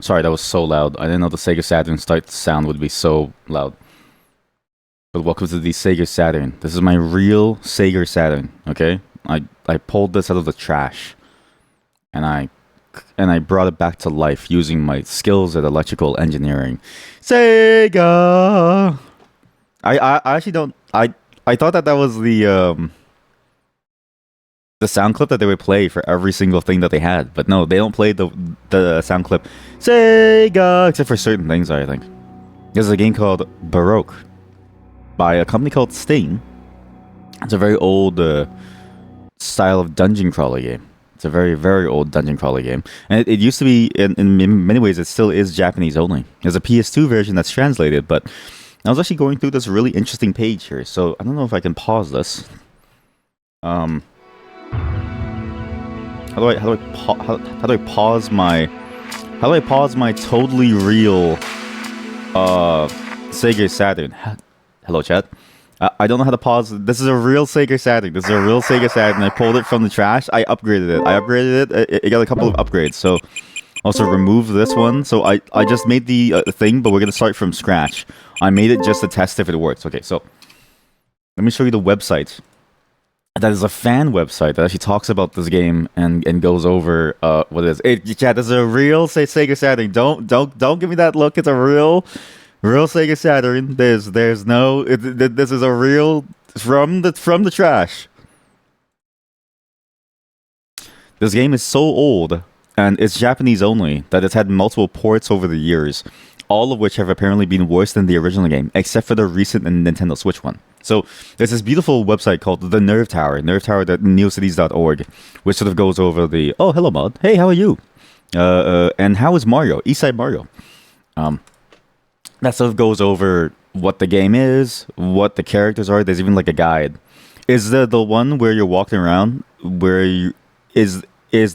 Sorry, that was so loud. I didn't know the Sega Saturn start sound would be so loud. But welcome to the Sega Saturn. This is my real Sega Saturn. Okay, I pulled this out of the trash, and I brought it back to life using my skills at electrical engineering. Sega. I actually don't. I thought that was the sound clip that they would play for every single thing that they had, but no, they don't play the sound clip Sega except for certain things. I think there's a game called Baroque by a company called Sting. It's a very old style of dungeon crawler game. It's a very, very old dungeon crawler game. And it used to be, in many ways, it still is Japanese only. There's a PS2 version that's translated, but I was actually going through this really interesting page here, so I don't know if I can pause this. How do I pause my totally real Sega Saturn? Hello, chat. I don't know how to pause. This is a real Sega Saturn. This is a real Sega Saturn. I pulled it from the trash. I upgraded it. It got a couple of upgrades. So also remove this one. So I just made the thing, but we're gonna start from scratch. I made it just to test if it works. Okay, so let me show you the website. That is a fan website that actually talks about this game and goes over what it is. Hey, chat, this is a real Sega Saturn. Don't give me that look. It's a real Sega Saturn. There's no. This is a real from the trash. This game is so old and it's Japanese only that it's had multiple ports over the years, all of which have apparently been worse than the original game, except for the recent Nintendo Switch one. So there's this beautiful website called the Nerve Tower, nervetower.neocities.org, which sort of goes over the, oh, hello, Mod. Hey, how are you? And how is Mario? Eastside Mario. That sort of goes over what the game is, what the characters are. There's even like a guide. Is the one where you're walking around, is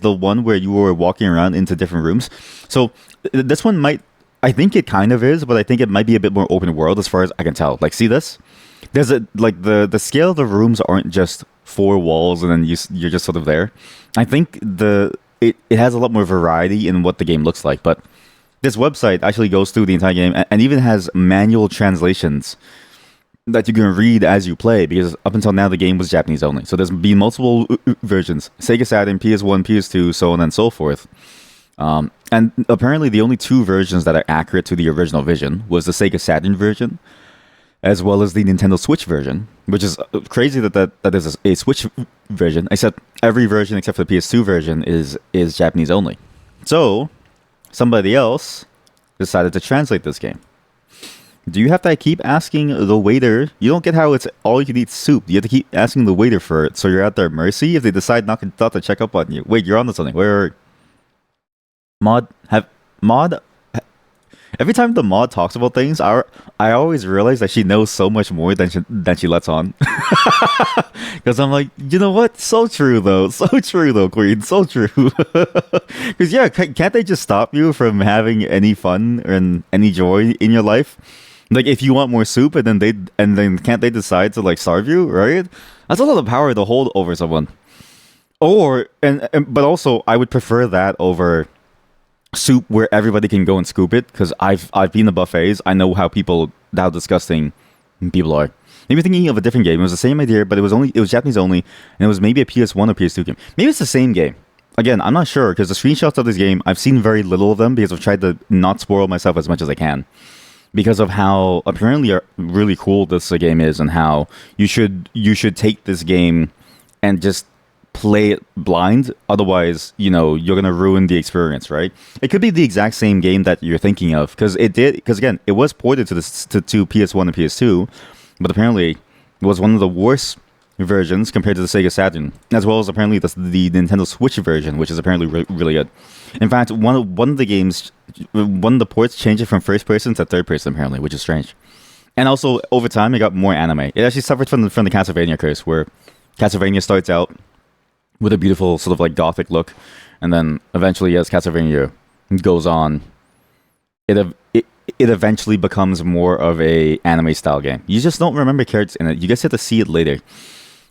the one where you were walking around into different rooms? So this one might, I think it kind of is, but I think it might be a bit more open world as far as I can tell. Like, see this? There's a like the scale of the rooms aren't just four walls and then you're just sort of there. I think it has a lot more variety in what the game looks like. But this website actually goes through the entire game and even has manual translations that you can read as you play, because up until now the game was Japanese only. So there's been multiple versions: Sega Saturn, PS1, PS2, so on and so forth. And apparently the only two versions that are accurate to the original vision was the Sega Saturn version, as well as the Nintendo Switch version, which is crazy that there's a Switch version, except every version except for the PS2 version is Japanese only. So somebody else decided to translate this game. Do you have to keep asking the waiter? You don't get how it's all you can eat soup. You have to keep asking the waiter for it, so you're at their mercy if they decide not to check up on you. Wait, you're on to something. Wait. Mod. Every time the mod talks about things, I always realize that she knows so much more than she lets on. Because I'm like, you know what? So true though, Queen. So true. Because yeah, can't they just stop you from having any fun and any joy in your life? Like, if you want more soup, and then can't they decide to like starve you? Right? That's a lot of power to hold over someone. Or but also, I would prefer that over soup where everybody can go and scoop it, because I've been to buffets. I know how disgusting people are. Maybe thinking of a different game. It was the same idea, but it was Japanese only, and it was maybe a PS1 or PS2 game. Maybe it's the same game. Again, I'm not sure, because the screenshots of this game, I've seen very little of them because I've tried to not spoil myself as much as I can, because of how apparently really cool this game is, and how you should take this game and just play it blind. Otherwise, you're gonna ruin the experience, right? It could be the exact same game that you're thinking of, because again, it was ported to PS1 and PS2, but apparently it was one of the worst versions compared to the Sega Saturn, as well as apparently the Nintendo Switch version, which is apparently really good. In fact, one of the ports changed it from first person to third person, apparently, which is strange. And also, over time, it got more anime. It actually suffered from the Castlevania curse, where Castlevania starts out with a beautiful sort of like gothic look, and then eventually, as Castlevania goes on, it eventually becomes more of a anime style game. You just don't remember characters in it. You guys have to see it later.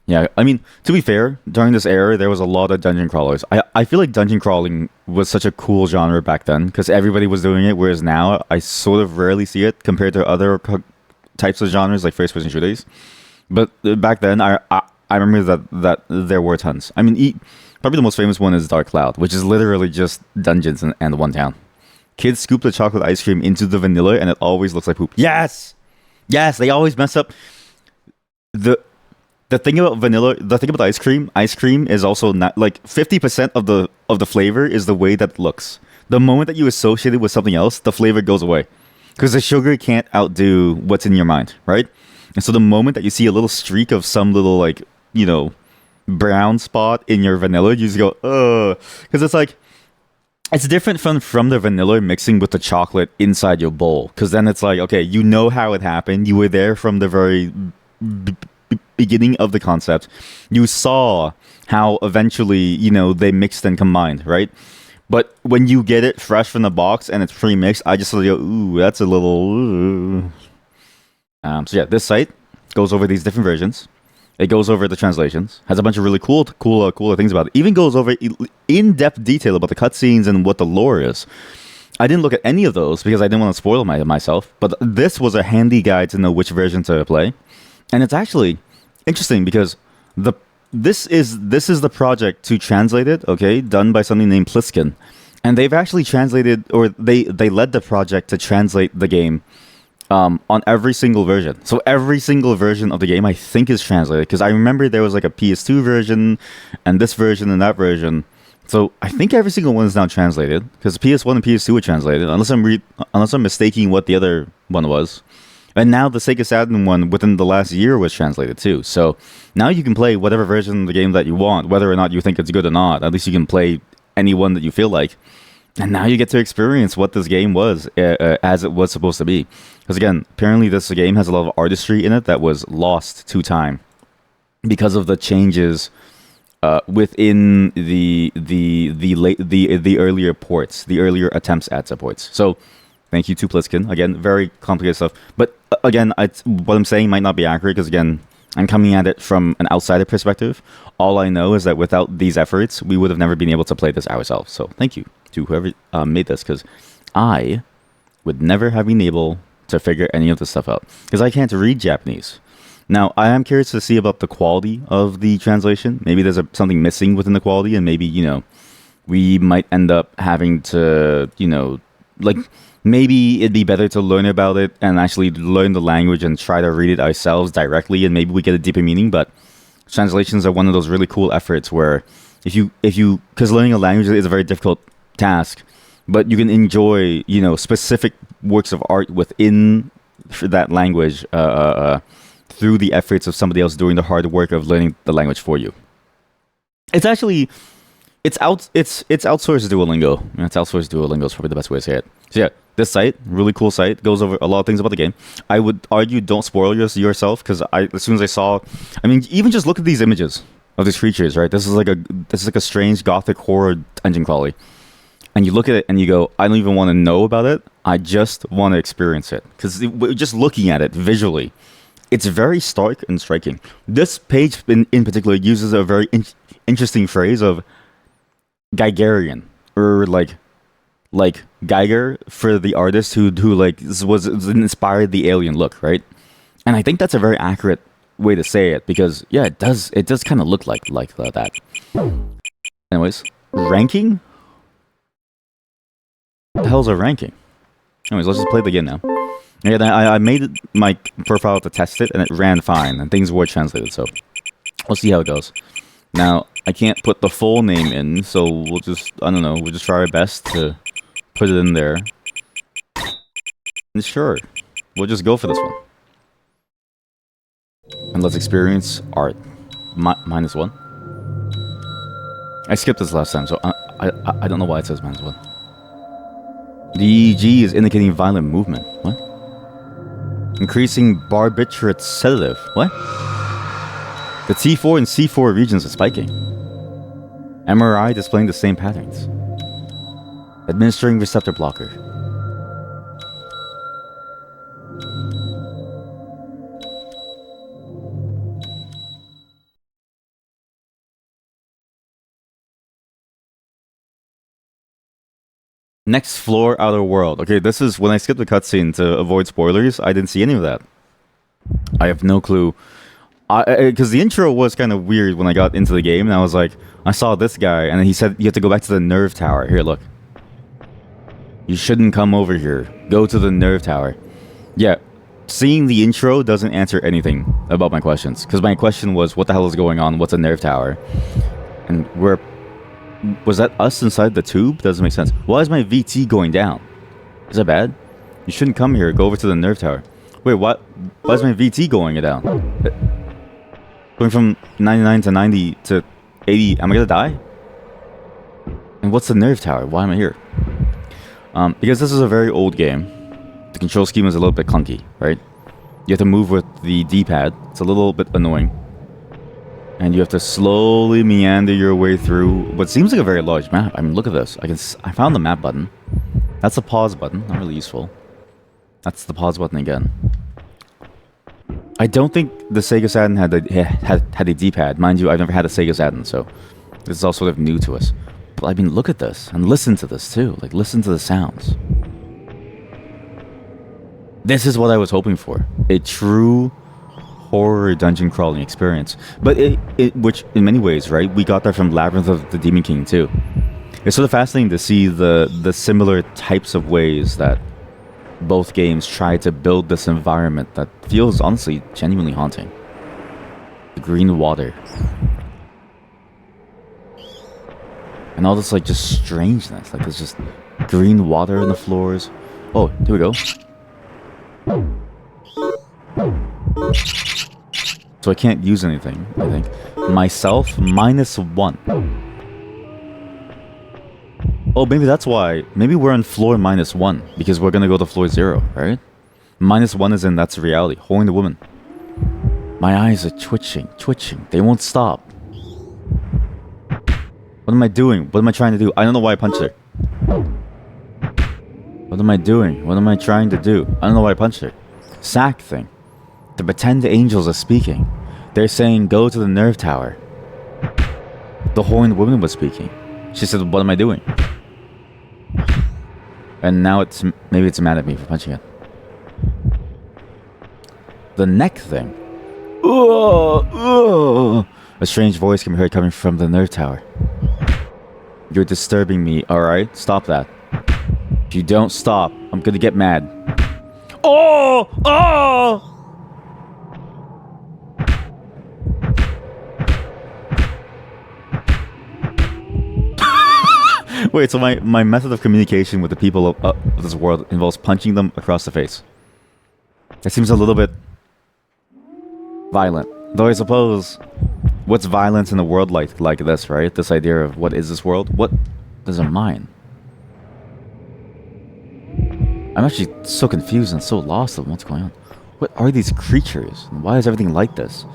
Yeah, I mean, to be fair, during this era, there was a lot of dungeon crawlers. I feel like dungeon crawling was such a cool genre back then because everybody was doing it, whereas now I sort of rarely see it compared to other types of genres like first-person shooters. But back then, I remember that there were tons. I mean, probably the most famous one is Dark Cloud, which is literally just dungeons and one town. Kids scoop the chocolate ice cream into the vanilla, and it always looks like poop. Yes, yes, they always mess up the the thing about vanilla. The thing about ice cream is also not like 50% of the flavor is the way that it looks. The moment that you associate it with something else, the flavor goes away because the sugar can't outdo what's in your mind, right? And so the moment that you see a little streak of some little like brown spot in your vanilla, you just go because it's like it's different from the vanilla mixing with the chocolate inside your bowl. Because then it's like, okay, you know how it happened. You were there from the very beginning of the concept. You saw how eventually, they mixed and combined, right? But when you get it fresh from the box and it's pre-mixed, I just sort of go, ooh, that's a little. Ooh. So yeah, this site goes over these different versions. It goes over the translations, has a bunch of really cool things about it. Even goes over in-depth detail about the cutscenes and what the lore is. I didn't look at any of those because I didn't want to spoil myself. But this was a handy guide to know which version to play, and it's actually interesting because this is the project to translate it. Okay, done by somebody named Pliskin, and they've actually translated, or they led the project to translate the game. On every single version. So every single version of the game, I think, is translated. Because I remember there was like a PS2 version, and this version, and that version. So I think every single one is now translated. Because PS1 and PS2 were translated, unless I'm mistaking what the other one was. And now the Sega Saturn one within the last year was translated too. So now you can play whatever version of the game that you want, whether or not you think it's good or not. At least you can play any one that you feel like. And now you get to experience what this game was as it was supposed to be. Because again, apparently this game has a lot of artistry in it that was lost to time because of the changes within the earlier ports, the earlier attempts at supports. So thank you to Pliskin. Again, very complicated stuff. But again, what I'm saying might not be accurate because again, I'm coming at it from an outsider perspective. All I know is that without these efforts, we would have never been able to play this ourselves. So thank you to whoever made this, because I would never have been able to figure any of this stuff out because I can't read Japanese. Now, I am curious to see about the quality of the translation. Maybe there's something missing within the quality, and maybe, we might end up having to, maybe it'd be better to learn about it and actually learn the language and try to read it ourselves directly, and maybe we get a deeper meaning. But translations are one of those really cool efforts where because learning a language is a very difficult task, but you can enjoy, specific works of art within that language through the efforts of somebody else doing the hard work of learning the language for you. It's actually it's outsourced Duolingo. It's outsourced Duolingo is probably the best way to say it. So yeah, this site, really cool site, goes over a lot of things about the game. I would argue don't spoil yourself because as soon as I saw, even just look at these images of these creatures, right? This is like a strange gothic horror dungeon crawly. And you look at it and you go, I don't even want to know about it. I just want to experience it. Because just looking at it visually, it's very stark and striking. This page in particular uses a very interesting phrase of Geigerian, or like Geiger for the artist who was inspired the alien look, right? And I think that's a very accurate way to say it because yeah, it does kind of look like that. Anyways, ranking. What the hell's a ranking? Anyways, let's just play the game now. Yeah, I made my profile to test it, and it ran fine, and things were translated, so we'll see how it goes. Now, I can't put the full name in, so we'll just try our best to put it in there. And sure, we'll just go for this one. And let's experience art. -1. I skipped this last time, so I don't know why it says -1. The G is indicating violent movement. What? Increasing barbiturate sedative. What? The T4 and C4 regions are spiking. MRI displaying the same patterns. Administering receptor blocker. Next floor, outer world. Okay, this is when I skipped the cutscene to avoid spoilers. I didn't see any of that. I have no clue. Because the intro was kind of weird when I got into the game, and I was like, I saw this guy, and then he said you have to go back to the nerve tower. Here, look. You shouldn't come over here. Go to the nerve tower. Yeah, seeing the intro doesn't answer anything about my questions. Because my question was, what the hell is going on? What's a nerve tower? And where... Was that us inside the tube? Doesn't make sense. Why is my VT going down? Is that bad? You shouldn't come here. Go over to the nerve tower. Wait, what? Why is my VT going down? Going from 99 to 90 to 80. Am I gonna die? And what's the nerve tower? Why am I here? Because this is a very old game. The control scheme is a little bit clunky, right? You have to move with the D-pad. It's a little bit annoying. And you have to slowly meander your way through what seems like a very large map. I mean, look at this. I found the map button. That's a pause button. Not really useful. That's the pause button again. I don't think the Sega Saturn had a D-pad. Mind you, I've never had a Sega Saturn, so this is all sort of new to us. But I mean, look at this. And listen to this, too. Like, listen to the sounds. This is what I was hoping for. A true horror dungeon crawling experience. But which, in many ways, right, we got that from Labyrinth of the Demon King, too. It's sort of fascinating to see the similar types of ways that both games try to build this environment that feels, honestly, genuinely haunting. The green water. And all this, like, just strangeness. Like, there's just green water in the floors. Oh, here we go. So I can't use anything, I think. Myself, -1. Oh, maybe that's why. Maybe we're on floor -1, because we're gonna go to floor 0, right? -1 is in that's reality. Holding the woman. My eyes are twitching. They won't stop. What am I doing? What am I trying to do? I don't know why I punched her. What am I doing? What am I trying to do? I don't know why I punched her. Sack thing. The pretend angels are speaking. They're saying, go to the nerve tower. The horned woman was speaking. She said, what am I doing? And now maybe it's mad at me for punching it. The neck thing. A strange voice can be heard coming from the nerve tower. You're disturbing me, alright? Stop that. If you don't stop, I'm gonna get mad. Oh! Wait, so my method of communication with the people of this world involves punching them across the face. It seems a little bit violent. Though I suppose, what's violence in a world like this, right? This idea of what is this world? What does it mind? I'm actually so confused and so lost on what's going on. What are these creatures? And why is everything like this?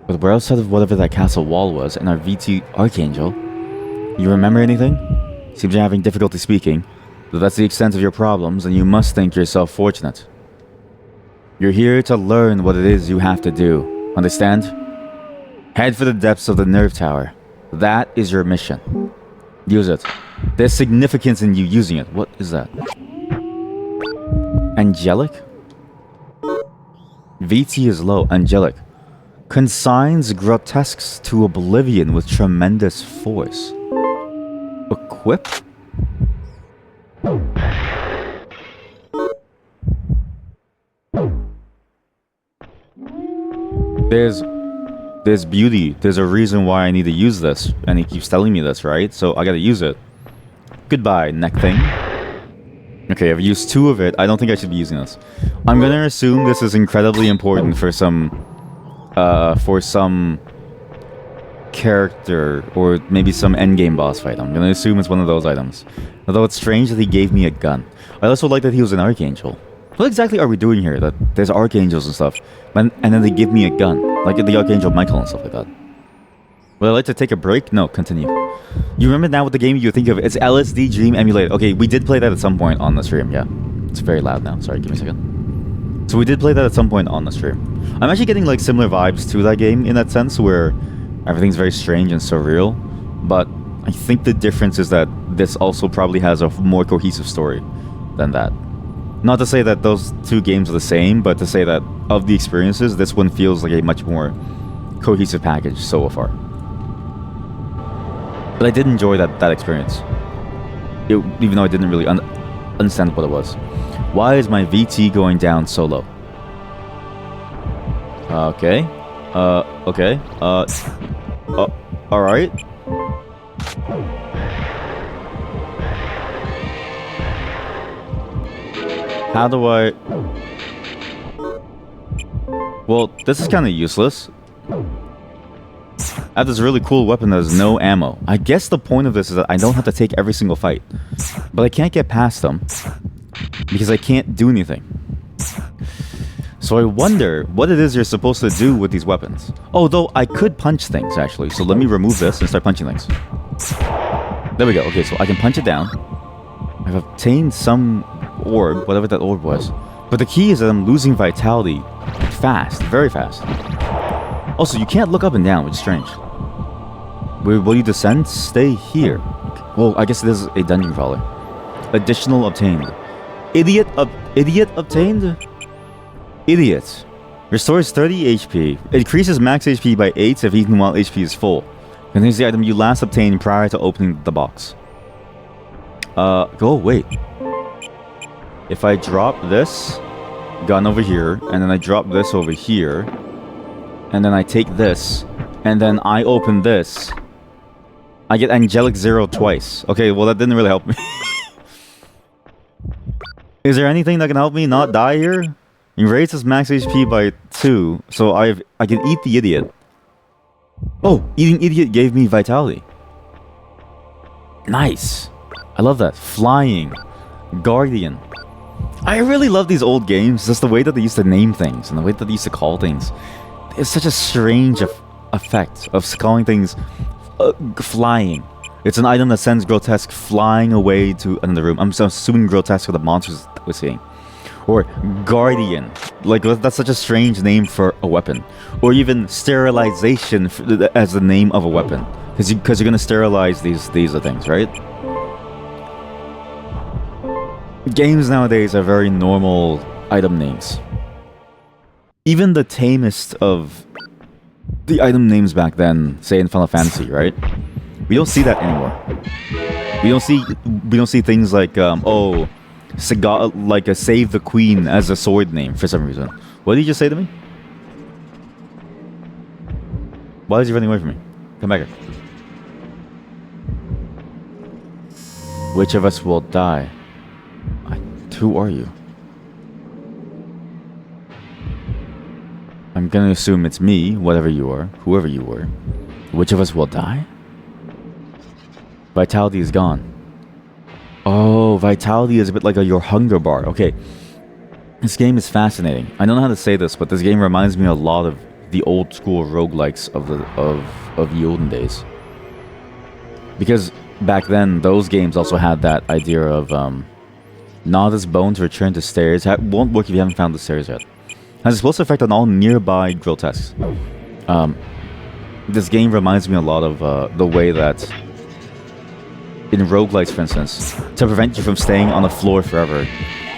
But we're outside of whatever that castle wall was, and our VT Archangel. You remember anything? Seems you're having difficulty speaking. Though that's the extent of your problems, and you must think yourself fortunate. You're here to learn what it is you have to do. Understand? Head for the depths of the nerve tower. That is your mission. Use it. There's significance in you using it. What is that? Angelic? VT is low. Angelic. Consigns grotesques to oblivion with tremendous force. Equip? There's beauty. There's a reason why I need to use this. And he keeps telling me this, right? So I gotta use it. Goodbye, neck thing. Okay, I've used 2 of it. I don't think I should be using this. I'm gonna assume this is incredibly important for some character, or maybe some endgame boss fight. I'm gonna assume it's one of those items. Although it's strange that he gave me a gun. I also like that he was an archangel. What exactly are we doing here? That there's archangels and stuff, and then they give me a gun, like the Archangel Michael and stuff like that. Would I like to take a break? No, continue. You remember now what the game you think of? It's LSD Dream Emulator. Okay, we did play that at some point on the stream, yeah. It's very loud now. Sorry, give me a second. So we did play that at some point on the stream. I'm actually getting like similar vibes to that game in that sense, where everything's very strange and surreal. But I think the difference is that this also probably has a more cohesive story than that. Not to say that those two games are the same, but to say that of the experiences, this one feels like a much more cohesive package so far. But I did enjoy that experience, even though I didn't really understand what it was. Why is my VT going down so low? Okay. Okay. Alright. How do I... Well, this is kind of useless. I have this really cool weapon that has no ammo. I guess the point of this is that I don't have to take every single fight. But I can't get past them because I can't do anything. So I wonder what it is you're supposed to do with these weapons. Oh, though I could punch things, actually. So let me remove this and start punching things. There we go. Okay, so I can punch it down. I've obtained some orb, whatever that orb was. But the key is that I'm losing vitality fast, very fast. Also, you can't look up and down, which is strange. Will you descend? Stay here. Well, I guess this is a dungeon crawler. Additional obtained. Idiot obtained? Idiot. Restores 30 HP. Increases max HP by 8 if eaten while HP is full. Contains the item you last obtained prior to opening the box. Wait. If I drop this gun over here, and then I drop this over here, and then I take this, and then I open this, I get Angelic Zero twice. Okay, well that didn't really help me. Is there anything that can help me not die here? He raises max HP by 2, so I can eat the idiot. Oh, eating idiot gave me vitality. Nice. I love that. Flying. Guardian. I really love these old games. Just the way that they used to name things and the way that they used to call things. It's such a strange effect of calling things flying. It's an item that sends Grotesque flying away to another room. I'm assuming Grotesque are the monsters that we're seeing. Or Guardian. Like, that's such a strange name for a weapon. Or even Sterilization as the name of a weapon. Because you're going to sterilize these things, right? Games nowadays are very normal item names. Even the tamest of the item names back then, say in Final Fantasy, right? We don't see that anymore. We don't see things like like a Save the Queen as a sword name for some reason. What did you just say to me? Why is he running away from me? Come back here. Which of us will die? Who are you? I'm gonna assume it's me, whatever you are, whoever you were. Which of us will die? Vitality is gone. Oh, vitality is a bit like your hunger bar. Okay. This game is fascinating. I don't know how to say this, but this game reminds me a lot of the old school roguelikes of the olden days. Because back then, those games also had that idea of Nada's bones return to stairs. Won't work if you haven't found the stairs yet. Has a explosive effect on all nearby grotesques. This game reminds me a lot of the way that in roguelikes, for instance, to prevent you from staying on the floor forever,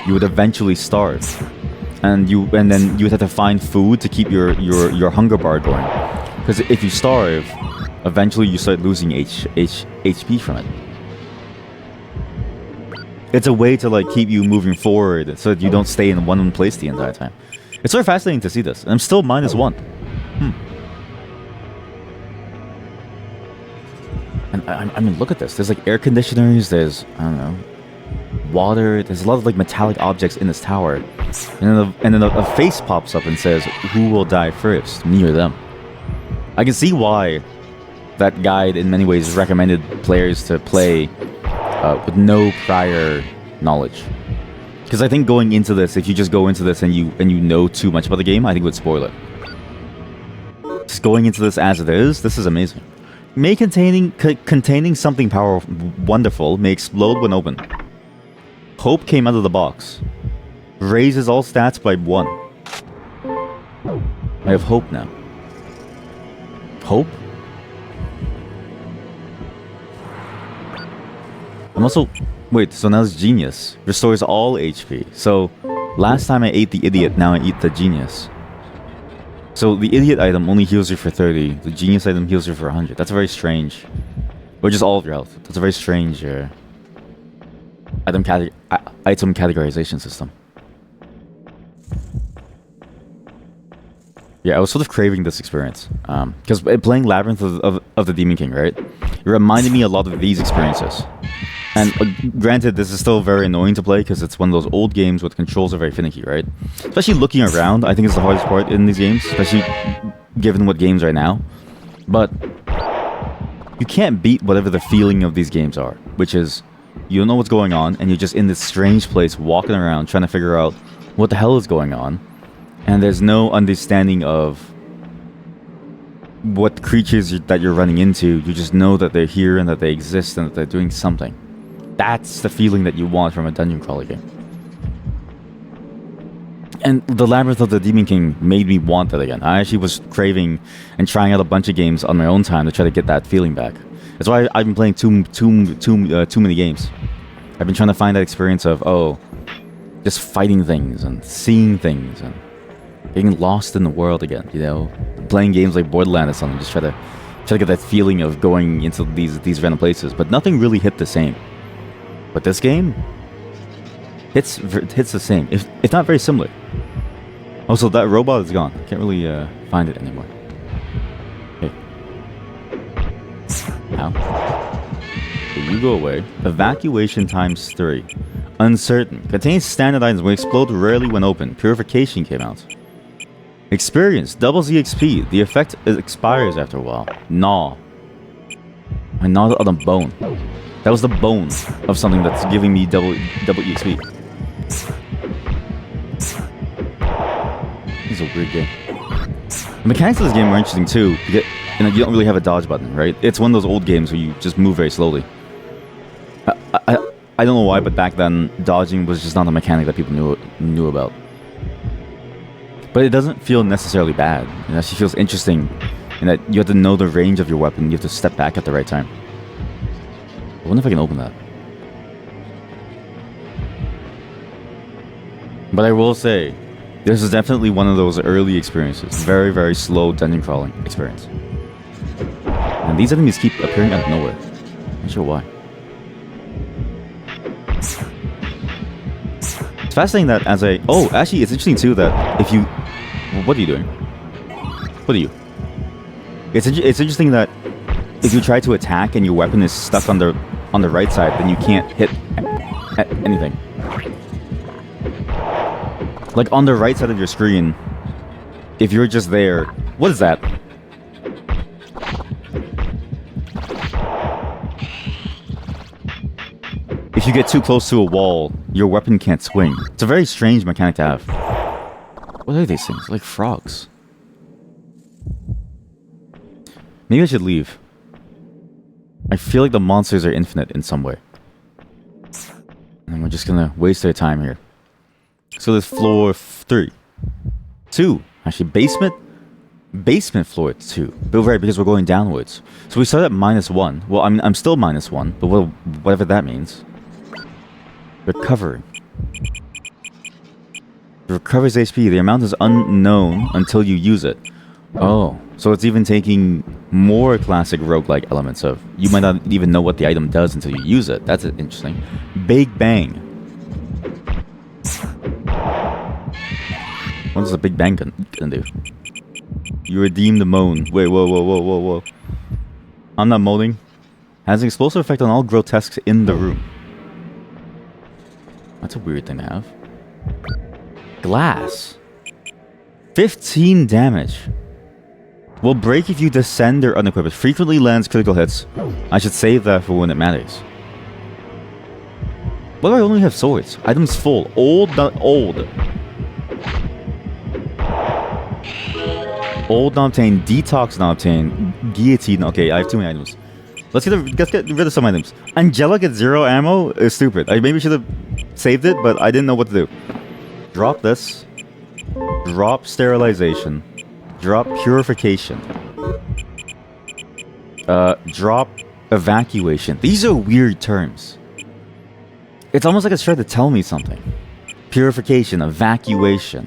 you would eventually starve, and then you would have to find food to keep your hunger bar going. Because if you starve, eventually you start losing HP from it. It's a way to keep you moving forward so that you don't stay in one place the entire time. It's sort of fascinating to see this. And I'm still -1. And I mean, look at this. There's air conditioners. There's, I don't know, water. There's a lot of metallic objects in this tower. And then a face pops up and says, "Who will die first, me or them?" I can see why that guide in many ways recommended players to play with no prior knowledge. Because I think going into this, if you just go into this and you know too much about the game, I think it would spoil it. Just going into this as it is, this is amazing. May containing something powerful, wonderful, may explode when opened. Hope came out of the box. Raises all stats by 1. I have hope now. Hope? I'm also... Wait, so now it's Genius. Restores all HP. So, last time I ate the Idiot, now I eat the Genius. So, the Idiot item only heals you for 30. The Genius item heals you for 100. That's very strange. Or just all of your health. That's a very strange item categorization system. Yeah, I was sort of craving this experience. Because playing Labyrinth of the Demon King, right? It reminded me a lot of these experiences. And granted, this is still very annoying to play because it's one of those old games where the controls are very finicky, right? Especially looking around, I think it's the hardest part in these games, especially given what games right now. But you can't beat whatever the feeling of these games are, which is you don't know what's going on and you're just in this strange place walking around trying to figure out what the hell is going on. And there's no understanding of what creatures that you're running into. You just know that they're here and that they exist and that they're doing something. That's the feeling that you want from a dungeon crawler game. And the Labyrinth of the Demon King made me want that again. I actually was craving and trying out a bunch of games on my own time to try to get that feeling back. That's why I've been playing too many games. I've been trying to find that experience of, just fighting things and seeing things and getting lost in the world again, you know? Playing games like Borderlands or something, just try to get that feeling of going into these random places. But nothing really hit the same. But this game hits the same, if not very similar. Also, that robot is gone. I can't really find it anymore. Hey. Ow. Okay, you go away. Evacuation times 3. Uncertain. Contains standard items will explode rarely when open. Purification came out. Experience. Doubles EXP. The effect expires after a while. Gnaw. I gnawed on a bone. That was the bone of something that's giving me double EXP. This is a weird game. The mechanics of this game are interesting too. You don't really have a dodge button, right? It's one of those old games where you just move very slowly. I don't know why, but back then, dodging was just not a mechanic that people knew about. But it doesn't feel necessarily bad. It actually feels interesting in that you have to know the range of your weapon. You have to step back at the right time. I wonder if I can open that. But I will say, this is definitely one of those early experiences. Very, very slow dungeon crawling experience. And these enemies keep appearing out of nowhere. Not sure why. It's fascinating that as I... Oh, actually, it's interesting too that if you... What are you doing? What are you? It's interesting that if you try to attack and your weapon is stuck on the right side, then you can't hit anything. Like on the right side of your screen, if you're just there... What is that? If you get too close to a wall, your weapon can't swing. It's a very strange mechanic to have. What are these things? Like frogs. Maybe I should leave. I feel like the monsters are infinite in some way. And we're just gonna waste their time here. So there's floor 3. 2. Actually, basement? Basement floor 2. But right, because we're going downwards. So we start at -1. Well, I'm still -1, but whatever that means. Recovery. It recovers HP. The amount is unknown until you use it. Oh, so it's even taking more classic roguelike elements of you might not even know what the item does until you use it. That's interesting. Big Bang. What does a Big Bang gonna do? You redeem the moan. Wait, whoa. I'm not moaning. Has an explosive effect on all grotesques in the room. That's a weird thing to have. Glass. 15 damage. Will break if you descend or unequip it. Frequently lands critical hits. I should save that for when it matters. Why do I only have swords? Items full. Old, not old. Old, not obtained. Detox, not obtained. Guillotine. Okay, I have too many items. Let's get rid of some items. Angelic at 0 ammo is stupid. I maybe should have saved it, but I didn't know what to do. Drop this. Drop sterilization. Drop purification. Drop evacuation. These are weird terms. It's almost like it's trying to tell me something. Purification, evacuation,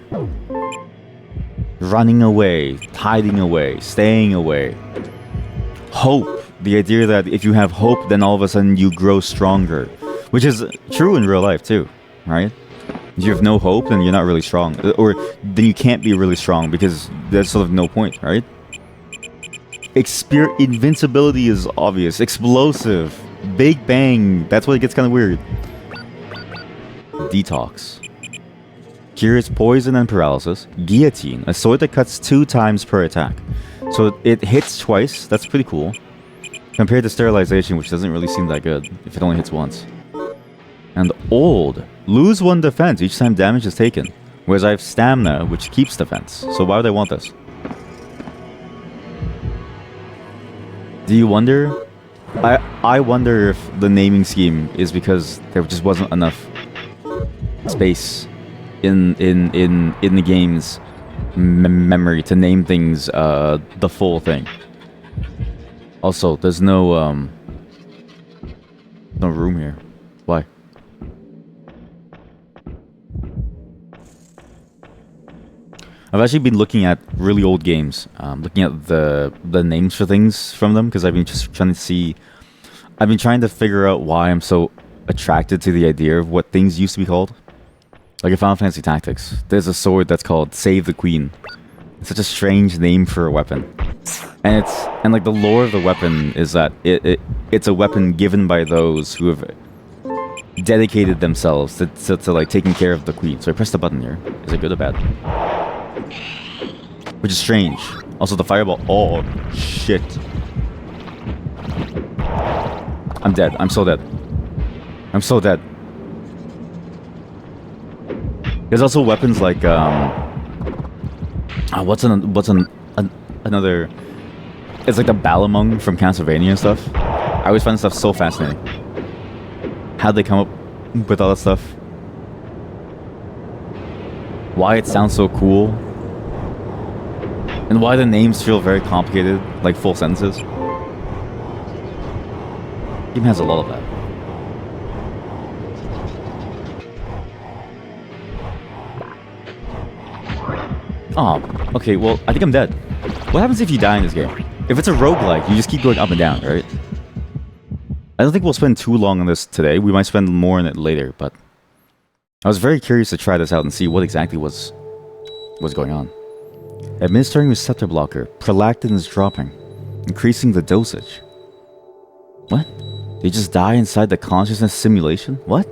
running away, hiding away, staying away. Hope. The idea that if you have hope, then all of a sudden you grow stronger. Which is true in real life too, right? If you have no hope, then you're not really strong. Or then you can't be really strong because there's sort of no point, right? Invincibility is obvious. Explosive. Big bang. That's what it gets kind of weird. Detox. Cures poison and paralysis. Guillotine. A sword that cuts 2 times per attack. So it hits twice. That's pretty cool. Compared to sterilization, which doesn't really seem that good if it only hits once. And old. Lose 1 defense each time damage is taken. Whereas I have stamina, which keeps defense. So why would I want this? Do you wonder? I wonder if the naming scheme is because there just wasn't enough space in the game's memory to name things the full thing. Also, there's no room here. Why? I've actually been looking at really old games, looking at the names for things from them, because I've been just trying to see. I've been trying to figure out why I'm so attracted to the idea of what things used to be called. Like in Final Fantasy Tactics, there's a sword that's called Save the Queen. It's such a strange name for a weapon, and like the lore of the weapon is that it's a weapon given by those who have dedicated themselves to like taking care of the queen. So I pressed the button here. Is it good or bad? Which is strange. Also, the fireball. Oh, shit. I'm dead. I'm so dead. I'm so dead. There's also weapons like what's another? It's like the Balamung from Castlevania and stuff. I always find this stuff so fascinating. How'd they come up with all that stuff? Why it sounds so cool? And why the names feel very complicated, like full sentences. Game has a lot of that. Oh, okay, well, I think I'm dead. What happens if you die in this game? If it's a roguelike, you just keep going up and down, right? I don't think we'll spend too long on this today. We might spend more on it later, but I was very curious to try this out and see what exactly was going on. Administering receptor blocker. Prolactin is dropping. Increasing the dosage. What? They just die inside the consciousness simulation? What?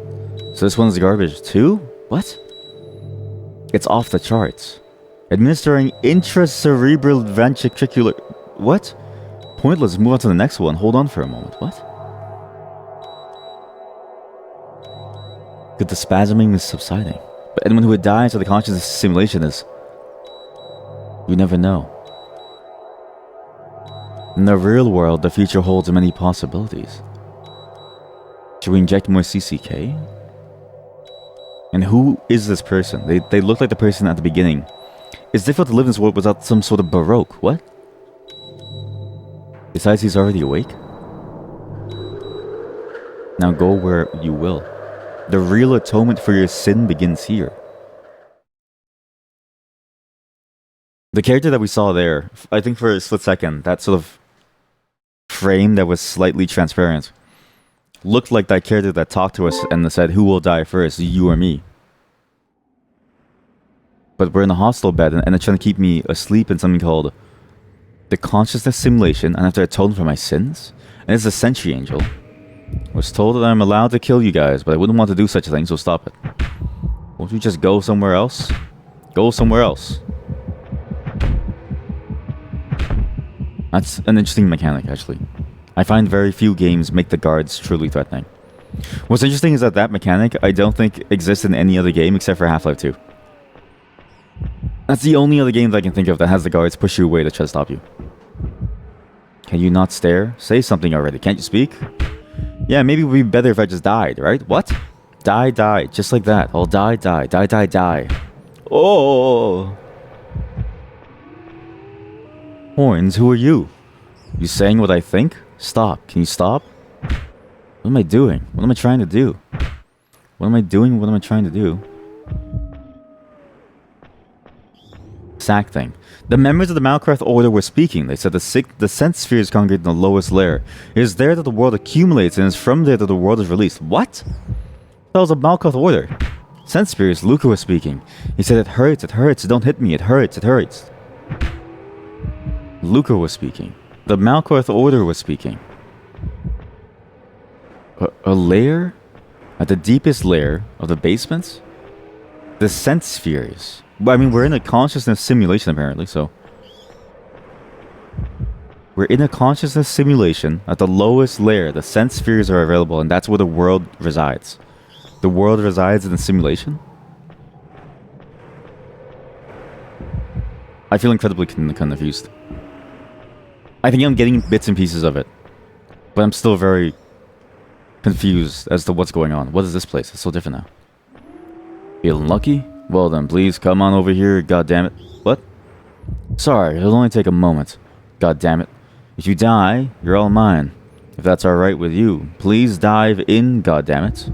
So this one's garbage too? What? It's off the charts. Administering intracerebral ventricular... What? Pointless. Move on to the next one. Hold on for a moment. What? Good, the spasming is subsiding. But anyone who would die inside the consciousness simulation is... You never know. In the real world, the future holds many possibilities. Should we inject more CCK? And who is this person? They look like the person at the beginning. It's difficult to live in this world without some sort of Baroque. What? Besides, he's already awake. Now go where you will. The real atonement for your sin begins here. The character that we saw there, I think for a split second, that sort of frame that was slightly transparent, looked like that character that talked to us and said, who will die first, you or me? But we're in a hospital bed and they're trying to keep me asleep in something called the consciousness simulation, and I have to atone for my sins? And it's a sentry angel. I was told that I'm allowed to kill you guys, but I wouldn't want to do such a thing, so stop it. Won't you just go somewhere else? Go somewhere else. That's an interesting mechanic, actually. I find very few games make the guards truly threatening. What's interesting is that mechanic I don't think exists in any other game except for Half-Life 2. That's the only other game that I can think of that has the guards push you away to try to stop you. Can you not stare? Say something already. Can't you speak? Yeah, maybe it would be better if I just died, right? What? Die, die. Just like that. I'll die, die. Die, die, die. Oh! Horns, who are you? You saying what I think? Stop. Can you stop? What am I doing? What am I trying to do? What am I doing? What am I trying to do? Sack thing. The members of the Malkarth Order were speaking. They said the sense spheres congregate in the lowest layer. It is there that the world accumulates, and it's from there that the world is released. What? That was a Malkarth Order. Sense spheres, Luca was speaking. He said, it hurts, don't hit me, it hurts. Luca was speaking. The Malkarth Order was speaking. A layer? At the deepest layer of the basements? The sense spheres. I mean, we're in a consciousness simulation, apparently, so... We're in a consciousness simulation. At the lowest layer, the sense spheres are available, and that's where the world resides. The world resides in the simulation? I feel incredibly confused. I think I'm getting bits and pieces of it. But I'm still very confused as to what's going on. What is this place? It's so different now. Feeling lucky? Well then, please come on over here, goddammit. What? Sorry, it'll only take a moment. Goddammit. If you die, you're all mine. If that's alright with you, please dive in, goddammit.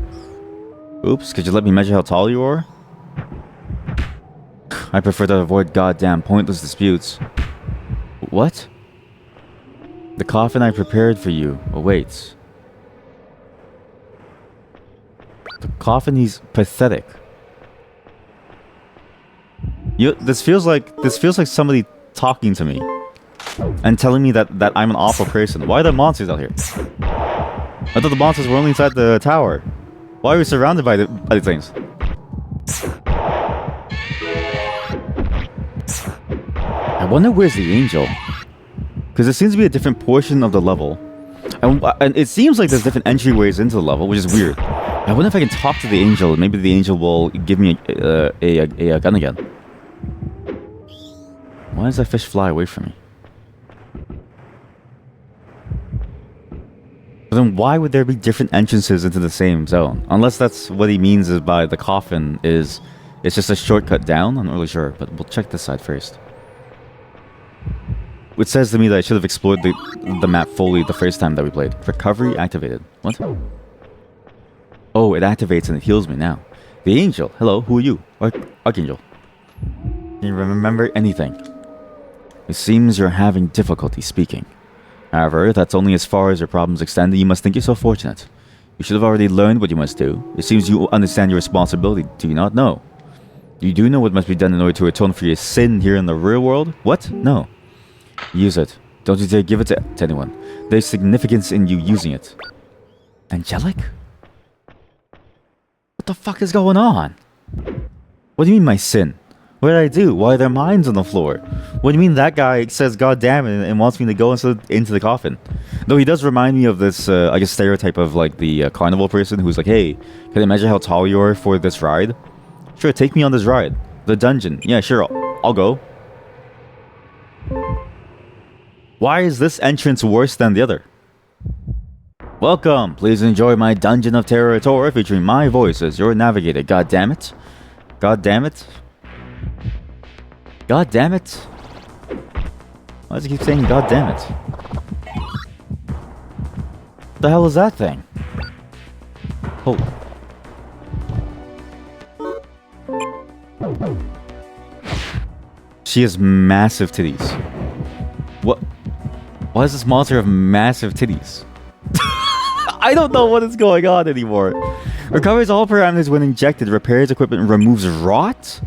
Oops, could you let me measure how tall you are? I prefer to avoid goddamn pointless disputes. What? The coffin I prepared for you awaits. The coffin, he's pathetic. This feels like somebody talking to me and telling me that I'm an awful person. Why are there monsters out here? I thought the monsters were only inside the tower. Why are we surrounded by these things? I wonder where's the angel? Because it seems to be a different portion of the level, and it seems like there's different entryways into the level, which is weird. I wonder if I can talk to the angel, and maybe the angel will give me a gun again. Why does that fish fly away from me? But then why would there be different entrances into the same zone? Unless that's what he means is by the coffin is... It's just a shortcut down? I'm not really sure, but we'll check this side first. It says to me that I should have explored the map fully the first time that we played. Recovery activated. What? Oh, it activates and it heals me now. The angel. Hello, who are you? Archangel. Can you remember anything? It seems you're having difficulty speaking. However, that's only as far as your problems extend, and you must think yourself fortunate. You should have already learned what you must do. It seems you understand your responsibility, do you not? No. You do know what must be done in order to atone for your sin here in the real world? What? No. Use it. Don't you dare give it to anyone. There's significance in you using it. Angelic? What the fuck is going on? What do you mean my sin? What did I do? Why are there mines on the floor? What do you mean that guy says God damn it and wants me to go into the coffin? Though he does remind me of this, I guess, stereotype of like the carnival person who's like, hey, can I measure how tall you are for this ride? Sure, take me on this ride. The dungeon. Yeah, sure, I'll go. Why is this entrance worse than the other? Welcome. Please enjoy my Dungeon of Terror tour featuring my voice as your navigator. God damn it. God damn it. God damn it. Why does he keep saying God damn it? What the hell is that thing? Oh. She has massive titties. What? Why does this monster have massive titties? I don't know what is going on anymore. Recovers all parameters when injected. Repairs equipment. Removes rot.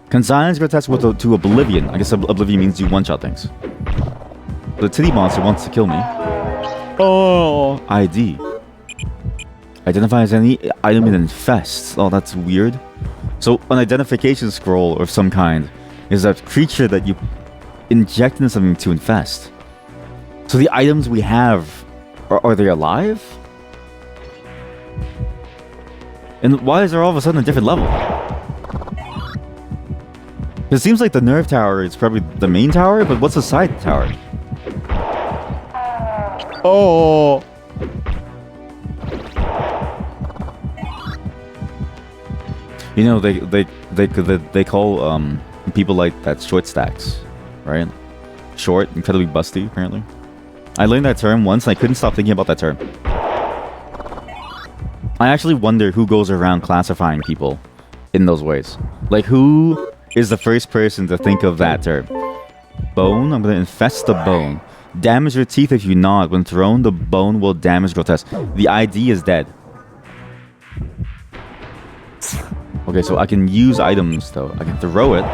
Consigns grotesque to oblivion. I guess oblivion means you one-shot things. The titty monster wants to kill me. Oh. ID. Identifies any item it infests. Oh, that's weird. So an identification scroll of some kind is a creature that you inject into something to infest. So the items we have, are they alive? And why is there all of a sudden a different level? It seems like the nerve tower is probably the main tower, but what's the side tower? Oh! You know, they call people like that short stacks, right? Short, incredibly busty, apparently. I learned that term once and I couldn't stop thinking about that term. I actually wonder who goes around classifying people in those ways. Like, who is the first person to think of that term? Bone? I'm gonna infest the bone. Damage your teeth if you nod. When thrown, the bone will damage grotesque. The ID is dead. Okay, so I can use items, though. I can throw it.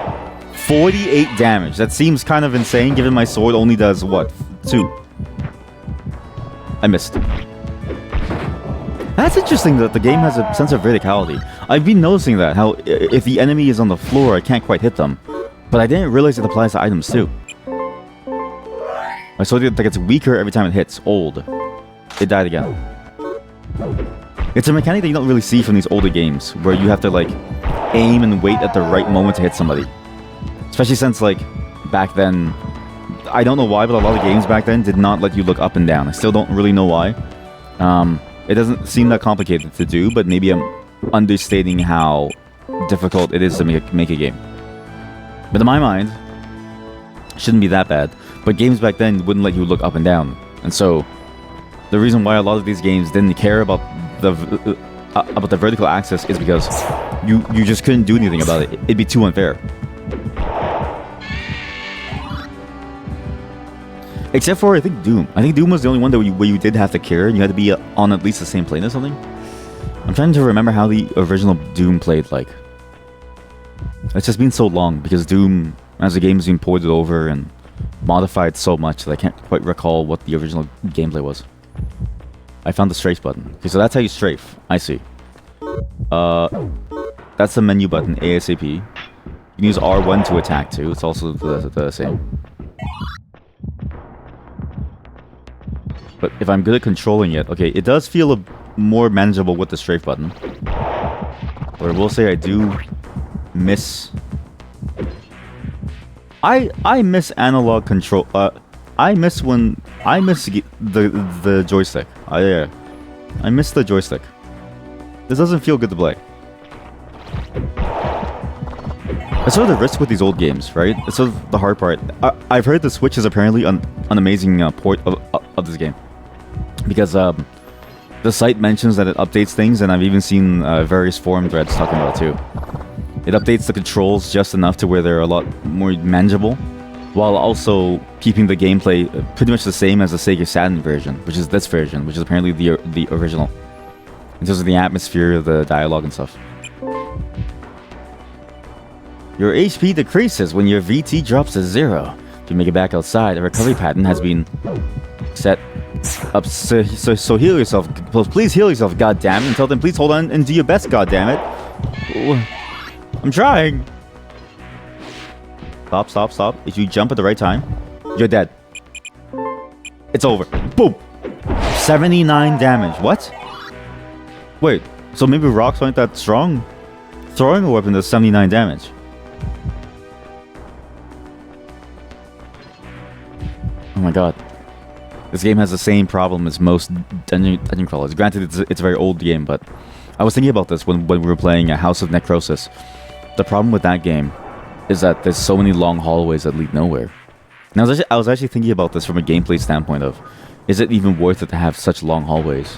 48 damage. That seems kind of insane, given my sword only does, what? 2. I missed. That's interesting that the game has a sense of verticality. I've been noticing that, how if the enemy is on the floor, I can't quite hit them. But I didn't realize it applies to items, too. My sword gets weaker every time it hits. Old. It died again. It's a mechanic that you don't really see from these older games, where you have to, like, aim and wait at the right moment to hit somebody. Especially since, like, back then, I don't know why, but a lot of games back then did not let you look up and down. I still don't really know why. It doesn't seem that complicated to do, but maybe I'm understating how difficult it is to make a game. But in my mind, it shouldn't be that bad. But games back then wouldn't let you look up and down. And so, the reason why a lot of these games didn't care about the vertical axis is because you just couldn't do anything about it. It'd be too unfair. Except for, I think, Doom. I think Doom was the only one that where you did have to care, and you had to be on at least the same plane or something. I'm trying to remember how the original Doom played like. It's just been so long, because Doom, as the game has been ported over and modified so much that I can't quite recall what the original gameplay was. I found the strafe button. Okay, so that's how you strafe. I see. That's the menu button, ASAP. You can use R1 to attack too. It's also the same. But if I'm good at controlling it, okay, it does feel more manageable with the strafe button. But I will say I do miss... I miss analog control. I miss the joystick. I miss the joystick. This doesn't feel good to play. It's sort of the risk with these old games, right? It's sort of the hard part. I've heard the Switch is apparently an amazing port of this game. Because the site mentions that it updates things, and I've even seen various forum threads talking about it too. It updates the controls just enough to where they're a lot more manageable, while also keeping the gameplay pretty much the same as the Sega Saturn version, which is this version, which is apparently the original. In terms of the atmosphere, the dialogue and stuff. Your HP decreases when your VT drops to 0. If you make it back outside, a recovery pattern has been set up. So heal yourself. Please heal yourself, goddammit. And tell them, please hold on and do your best, goddammit. I'm trying. Stop. If you jump at the right time, you're dead. It's over. Boom. 79 damage. What? Wait, so maybe rocks aren't that strong? Throwing a weapon does 79 damage. Oh my god. This game has the same problem as most dungeon crawlers. Granted, it's a very old game, but I was thinking about this when we were playing House of Necrosis. The problem with that game is that there's so many long hallways that lead nowhere. And I was actually thinking about this from a gameplay standpoint of, is it even worth it to have such long hallways?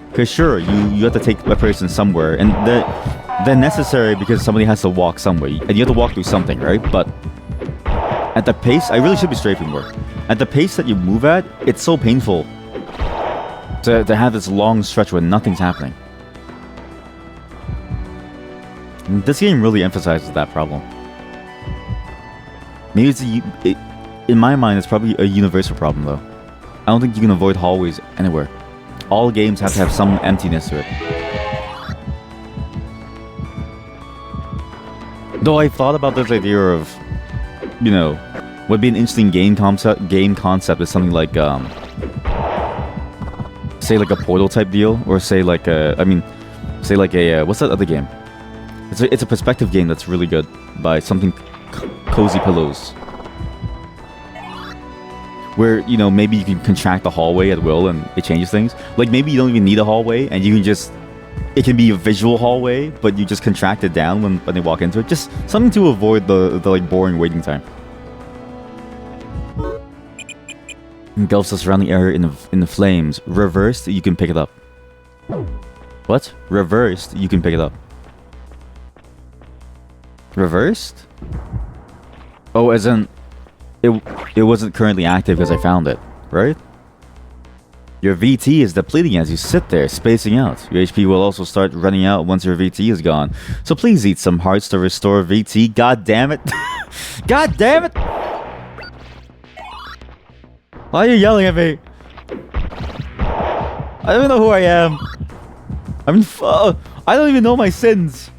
Because sure, you have to take a person somewhere, and they're necessary because somebody has to walk somewhere, and you have to walk through something, right? But at the pace, I really should be strafing more. At the pace that you move at, it's so painful to have this long stretch where nothing's happening. And this game really emphasizes that problem. Maybe in my mind, it's probably a universal problem, though. I don't think you can avoid hallways anywhere. All games have to have some emptiness to it. Though I thought about this idea of, you know, would be an interesting game concept is something like, say like a Portal type deal, or say like what's that other game? It's a perspective game that's really good by something Cozy Pillows, where, you know, maybe you can contract the hallway at will and it changes things. Like maybe you don't even need a hallway and you can just, it can be a visual hallway, but you just contract it down when they walk into it. Just something to avoid the like boring waiting time. Engulfs the surrounding area in the flames. Reversed, you can pick it up. What? Reversed, you can pick it up. Reversed? Oh, as in... It wasn't currently active because I found it, right? Your VT is depleting as you sit there, spacing out. Your HP will also start running out once your VT is gone. So please eat some hearts to restore VT. God damn it. God damn it! Why are you yelling at me? I don't even know who I am. I mean, I don't even know my sins.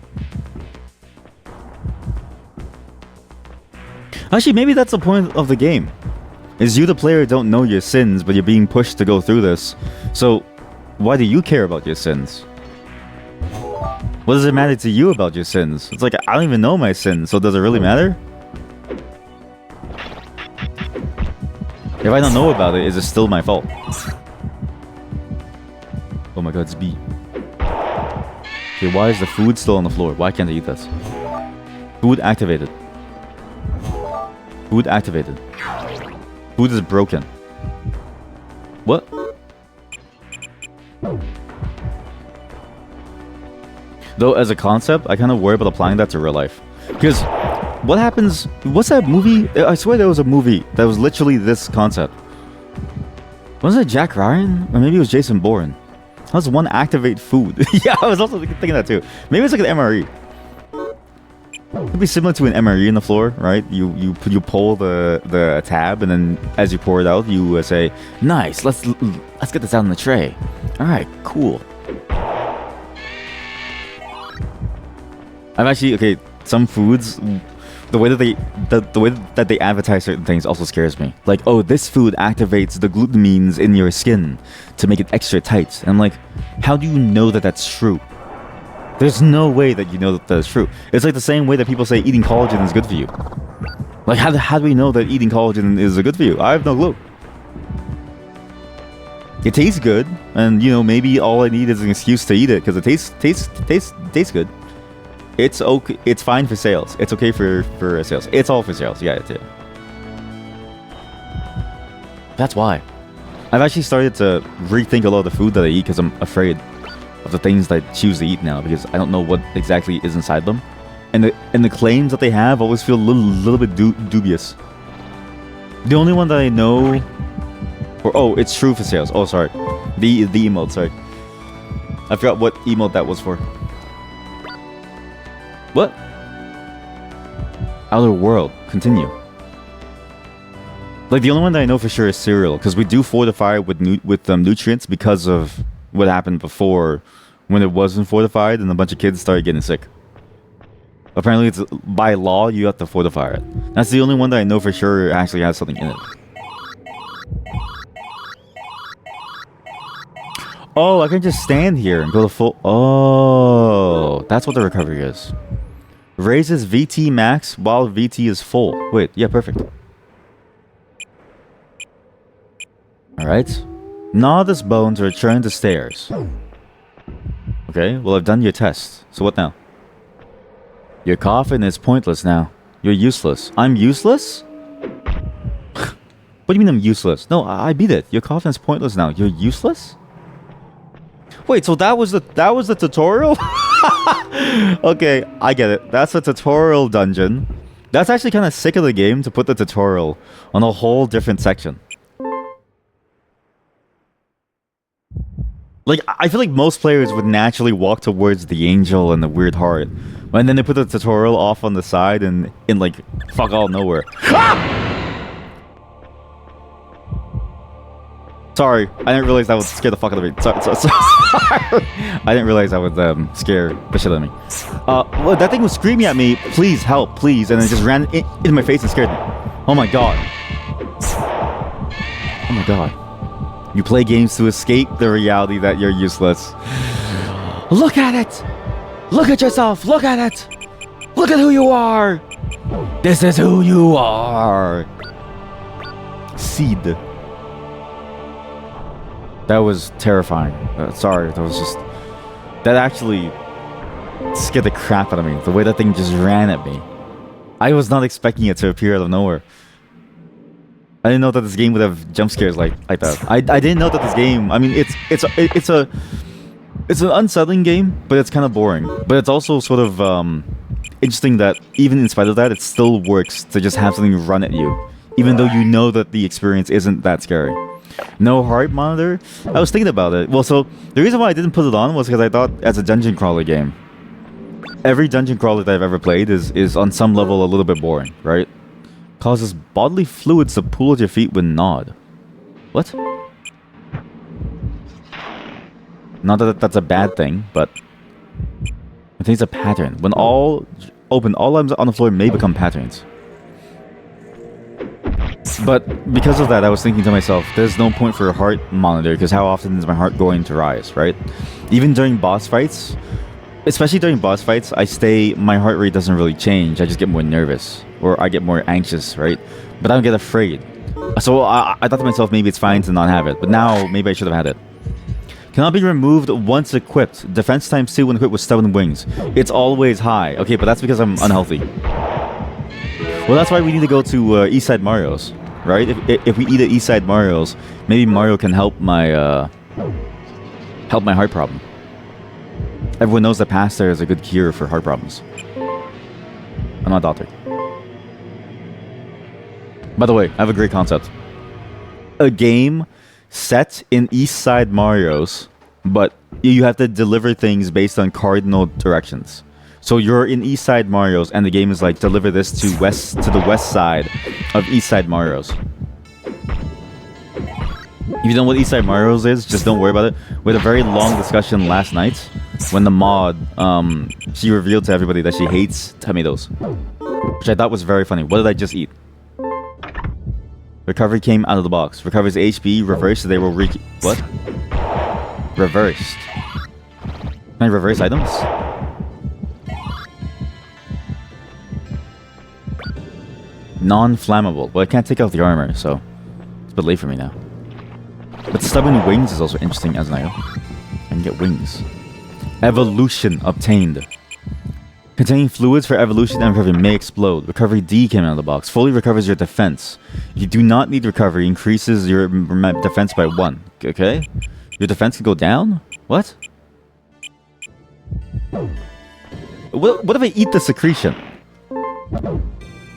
Actually, maybe that's the point of the game. Is you, the player, don't know your sins, but you're being pushed to go through this. So, why do you care about your sins? What does it matter to you about your sins? It's like, I don't even know my sins, so does it really matter? If I don't know about it, is it still my fault? Oh my god, it's B. Okay, why is the food still on the floor? Why can't I eat this? Food activated. Food activated. Food is broken. What? Though, as a concept, I kind of worry about applying that to real life. Because, what happens... What's that movie? I swear there was a movie that was literally this concept. Was it Jack Ryan? Or maybe it was Jason Bourne. How does one activate food? Yeah, I was also thinking that too. Maybe it's like an MRE. It could be similar to an MRE in the floor, right? You pull the tab, and then as you pour it out, you say, "Nice, let's get this out on the tray." All right, cool. I'm actually okay. Some foods, the way that they advertise certain things also scares me. Like, oh, this food activates the glutamines in your skin to make it extra tight. And I'm like, how do you know that that's true? There's no way that you know that that's true. It's like the same way that people say eating collagen is good for you. Like, how do we know that eating collagen is good for you? I have no clue. It tastes good, and you know, maybe all I need is an excuse to eat it because it tastes good. It's okay. It's fine for sales. It's okay for sales. It's all for sales. Yeah, it's it. That's why. I've actually started to rethink a lot of the food that I eat because I'm afraid of the things that I choose to eat now because I don't know what exactly is inside them, and the claims that they have always feel a little bit dubious. The only one that I know, oh, it's true for sales. Oh, sorry, the emote. Sorry, I forgot what emote that was for. What? Outer world. Continue. Like the only one that I know for sure is cereal because we do fortify with nutrients because of what happened before when it wasn't fortified and a bunch of kids started getting sick. Apparently, it's by law you have to fortify it. That's the only one that I know for sure actually has something in it. Oh, I can just stand here and go to full... Oh, that's what the recovery is. Raises VT max while VT is full. Wait, yeah, perfect. Alright. Gnaw this bone to return to stairs. Okay, well, I've done your test. So what now? Your coffin is pointless now. You're useless. I'm useless? What do you mean I'm useless? No, I beat it. Your coffin is pointless now. You're useless? Wait, so that was the tutorial? Okay, I get it. That's a tutorial dungeon. That's actually kind of sick of the game to put the tutorial on a whole different section. Like, I feel like most players would naturally walk towards the angel and the weird heart. And then they put the tutorial off on the side and in like, fuck all nowhere. Ah! Sorry, I didn't realize that would scare the fuck out of me. Sorry. I didn't realize that would scare the shit out of me. Well, that thing was screaming at me, please help, please, and it just ran into my face and scared me. Oh my god. Oh my god. You play games to escape the reality that you're useless. Look at it! Look at yourself! Look at it! Look at who you are! This is who you are! Seed. That was terrifying. Sorry, that was just... That actually scared the crap out of me. The way that thing just ran at me. I was not expecting it to appear out of nowhere. I didn't know that this game would have jump scares like that. I didn't know that this game... I mean, it's a... It's an unsettling game, but it's kind of boring. But it's also sort of interesting that even in spite of that, it still works to just have something run at you, even though you know that the experience isn't that scary. No heart monitor? I was thinking about it. Well, so the reason why I didn't put it on was because I thought as a dungeon crawler game, every dungeon crawler that I've ever played is on some level a little bit boring, right? Causes bodily fluids to pool at your feet when gnawed. What? Not that that's a bad thing, but I think it's a pattern. When all items on the floor may become patterns. But because of that, I was thinking to myself, there's no point for a heart monitor, because how often is my heart going to rise, right? Even during boss fights, especially during boss fights, my heart rate doesn't really change. I just get more nervous, or I get more anxious, right? But I don't get afraid. So I thought to myself, maybe it's fine to not have it. But now, maybe I should have had it. Cannot be removed once equipped. Defense times 2 when equipped with stubborn wings. It's always high. Okay, but that's because I'm unhealthy. Well, that's why we need to go to Eastside Mario's, right? If we eat at Eastside Mario's, maybe Mario can help my heart problem. Everyone knows that pasta is a good cure for heart problems. I'm not a doctor. By the way, I have a great concept. A game set in Eastside Mario's, but you have to deliver things based on cardinal directions. So you're in Eastside Mario's, and the game is like, deliver this to the west side of Eastside Mario's. If you don't know what Eastside Mario's is, just don't worry about it. We had a very long discussion last night when the mod, she revealed to everybody that she hates tomatoes, which I thought was very funny. What did I just eat? Recovery came out of the box. Recovers HP, reversed, so they will what? Reversed. Can I reverse items? Non-flammable. Well, I can't take out the armor, so it's a bit late for me now. But stubborn wings is also interesting as an item. I can get wings. Evolution obtained. Containing fluids for evolution and recovery may explode. Recovery D came out of the box. Fully recovers your defense. If you do not need recovery, increases your defense by 1. Okay? Your defense can go down? What? What if I eat the secretion?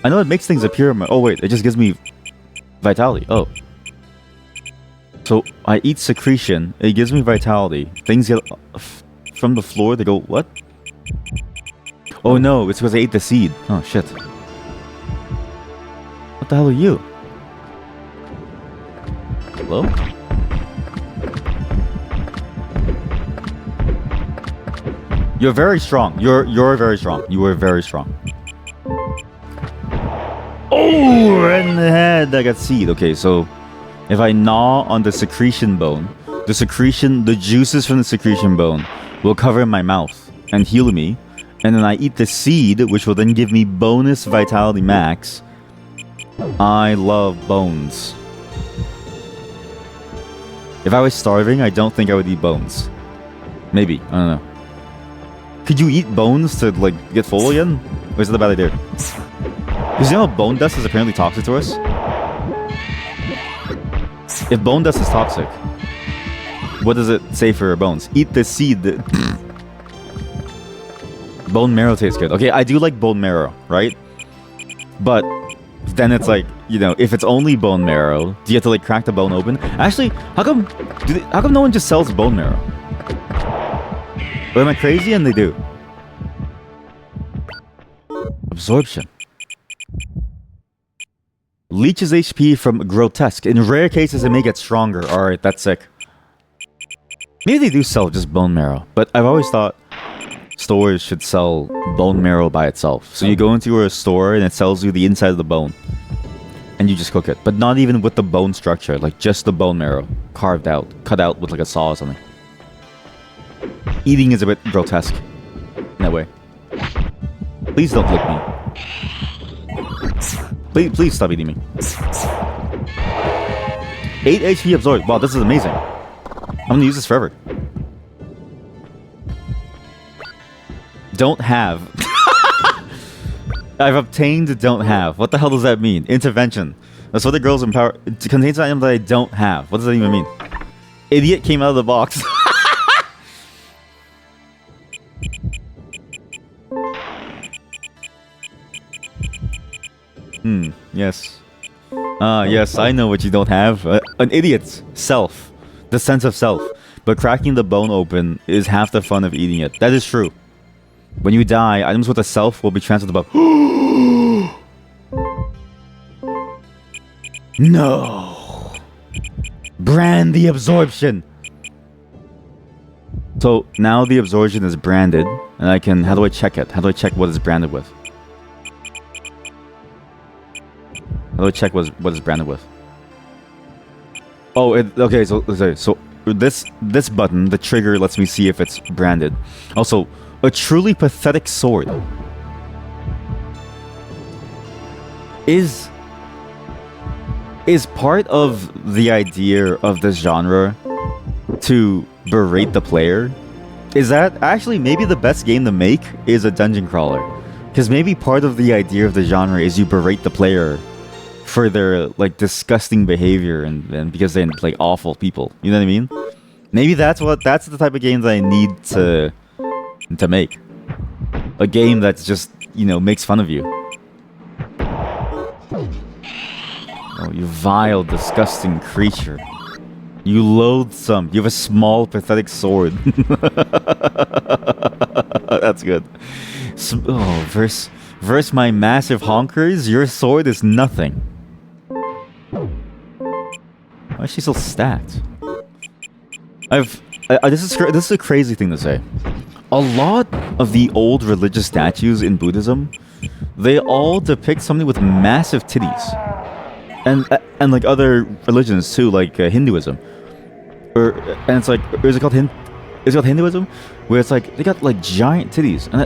I know it makes things appear. Oh wait, it just gives me vitality. Oh. So I eat secretion. It gives me vitality. Things get from the floor. They go, what? Oh no, it's because I ate the seed. Oh shit. What the hell are you? Hello? You're very strong. You're very strong. You are very strong. Oh, right in the head. I got seed. Okay, so if I gnaw on the secretion bone, the juices from the secretion bone will cover my mouth and heal me. And then I eat the seed, which will then give me bonus vitality max. I love bones. If I was starving, I don't think I would eat bones. Maybe. I don't know. Could you eat bones to, like, get full again? Or is it a bad idea? Because you know bone dust is apparently toxic to us? If bone dust is toxic, what does it say for our bones? Eat the seed. Bone marrow tastes good. Okay, I do like bone marrow, right? But then it's like, you know, if it's only bone marrow, do you have to like crack the bone open? Actually, how come no one just sells bone marrow? Or am I crazy? And they do. Absorption. Leeches HP from grotesque. In rare cases, it may get stronger. Alright, that's sick. Maybe they do sell just bone marrow, but I've always thought stores should sell bone marrow by itself. So you go into a store and it sells you the inside of the bone. And you just cook it. But not even with the bone structure. Like just the bone marrow. Carved out. Cut out with like a saw or something. Eating is a bit grotesque. In that way. Please don't lick me. Please stop eating me. 8 HP absorbed. Wow, this is amazing. I'm gonna use this forever. Don't have. I've obtained don't have. What the hell does that mean? Intervention. That's what the girls in power. It contains an item that I don't have. What does that even mean? Idiot came out of the box. Yes. Yes, I know what you don't have. An idiot's self. The sense of self. But cracking the bone open is half the fun of eating it. That is true. When you die, items with a self will be transferred above. No. Brand the absorption. So now the absorption is branded, and I can. How do I check it? How do I check what it's branded with? How do I check what it's branded with? Oh, okay. So this button, the trigger, lets me see if it's branded. Also, a truly pathetic sword is part of the idea of this genre to berate the player. Is that actually maybe the best game to make is a dungeon crawler? Because maybe part of the idea of the genre is you berate the player for their like disgusting behavior and because they're like awful people. You know what I mean? Maybe that's the type of game that I need to make. A game that's just, you know, makes fun of you. Oh, you vile, disgusting creature. You loathsome. You have a small, pathetic sword. That's good. Oh, versus my massive honkers, your sword is nothing. Why is she so stacked? This is a crazy thing to say. A lot of the old religious statues in Buddhism, they all depict something with massive titties, and like other religions too, like Hinduism, and it's like, is it called Hinduism, where it's like they got like giant titties, and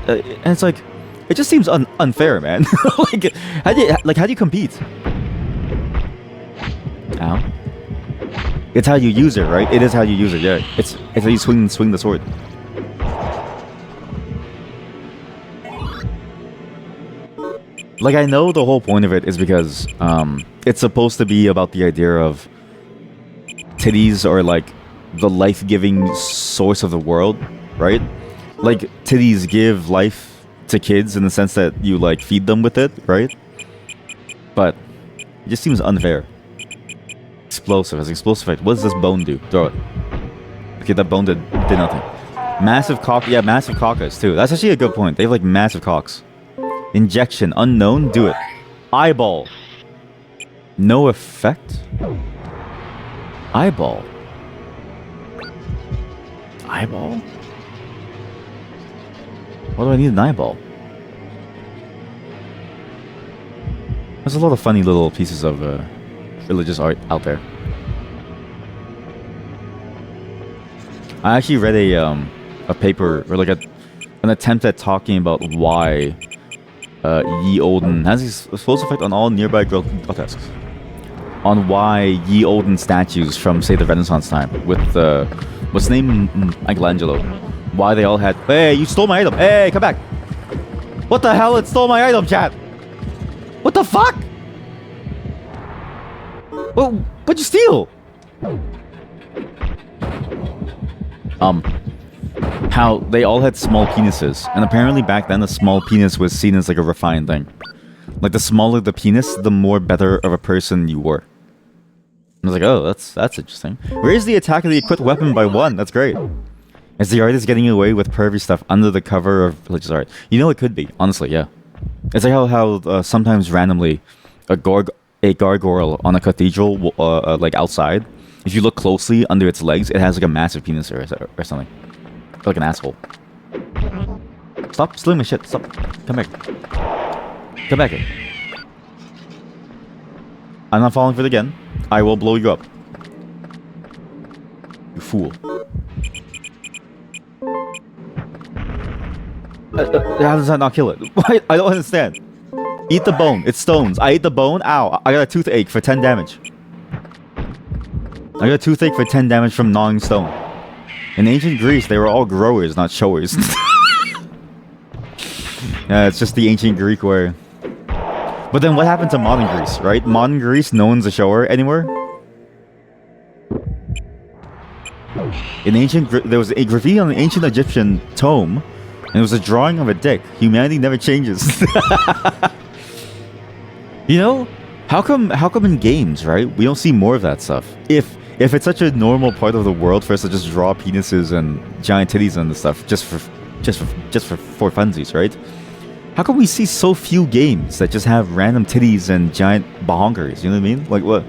it's like, it just seems unfair, man. Like, how do you compete? Ow. It's how you use it, right? It is how you use it, yeah. It's how you swing the sword. Like, I know the whole point of it is because it's supposed to be about the idea of titties are like the life-giving source of the world, right? Like, titties give life to kids in the sense that you like feed them with it, right? But it just seems unfair. Explosive. Has explosive effect. What does this bone do? Throw it. Okay, that bone did nothing. Massive cock. Yeah, massive caucus too. That's actually a good point. They have like massive cocks. Injection. Unknown. Do it. Eyeball. No effect. Eyeball. Eyeball? Why do I need an eyeball? There's a lot of funny little pieces of religious art out there. I actually read a paper, or like an attempt at talking about why ye olden has this explosive effect on all nearby grotesques. On why ye olden statues from, say, the Renaissance time with what's his name, Michelangelo, why they all had, hey, you stole my item, hey, come back. What the hell? It stole my item, chat. What the fuck? Well, what'd you steal? How they all had small penises, and apparently back then a small penis was seen as like a refined thing. Like, the smaller the penis, the more better of a person you were. I was like, oh, that's interesting. Raise the attack of the equipped weapon by 1. That's great. Is the artist getting away with pervy stuff under the cover of religious art? You know, it could be. Honestly, yeah. It's like how sometimes randomly a gargoyle on a cathedral, like outside, if you look closely under its legs, it has like a massive penis or something. Like an asshole. Stop stealing my shit. Stop. Come back. Come back here. I'm not falling for it again. I will blow you up. You fool. How does that not kill it? I don't understand. Eat the bone. It's stones. I ate the bone. Ow. I got a toothache for 10 damage. I got a toothache for 10 damage from gnawing stone. In ancient Greece, they were all growers, not showers. Yeah, it's just the ancient Greek way. But then what happened to modern Greece, right? Modern Greece, no one's a shower anymore. In ancient, there was a graffiti on an ancient Egyptian tomb, and it was a drawing of a dick. Humanity never changes. You know, how come in games, right? We don't see more of that stuff. If it's such a normal part of the world for us to just draw penises and giant titties and stuff just for funsies, right? How come we see so few games that just have random titties and giant bonkers? You know what I mean? Like what?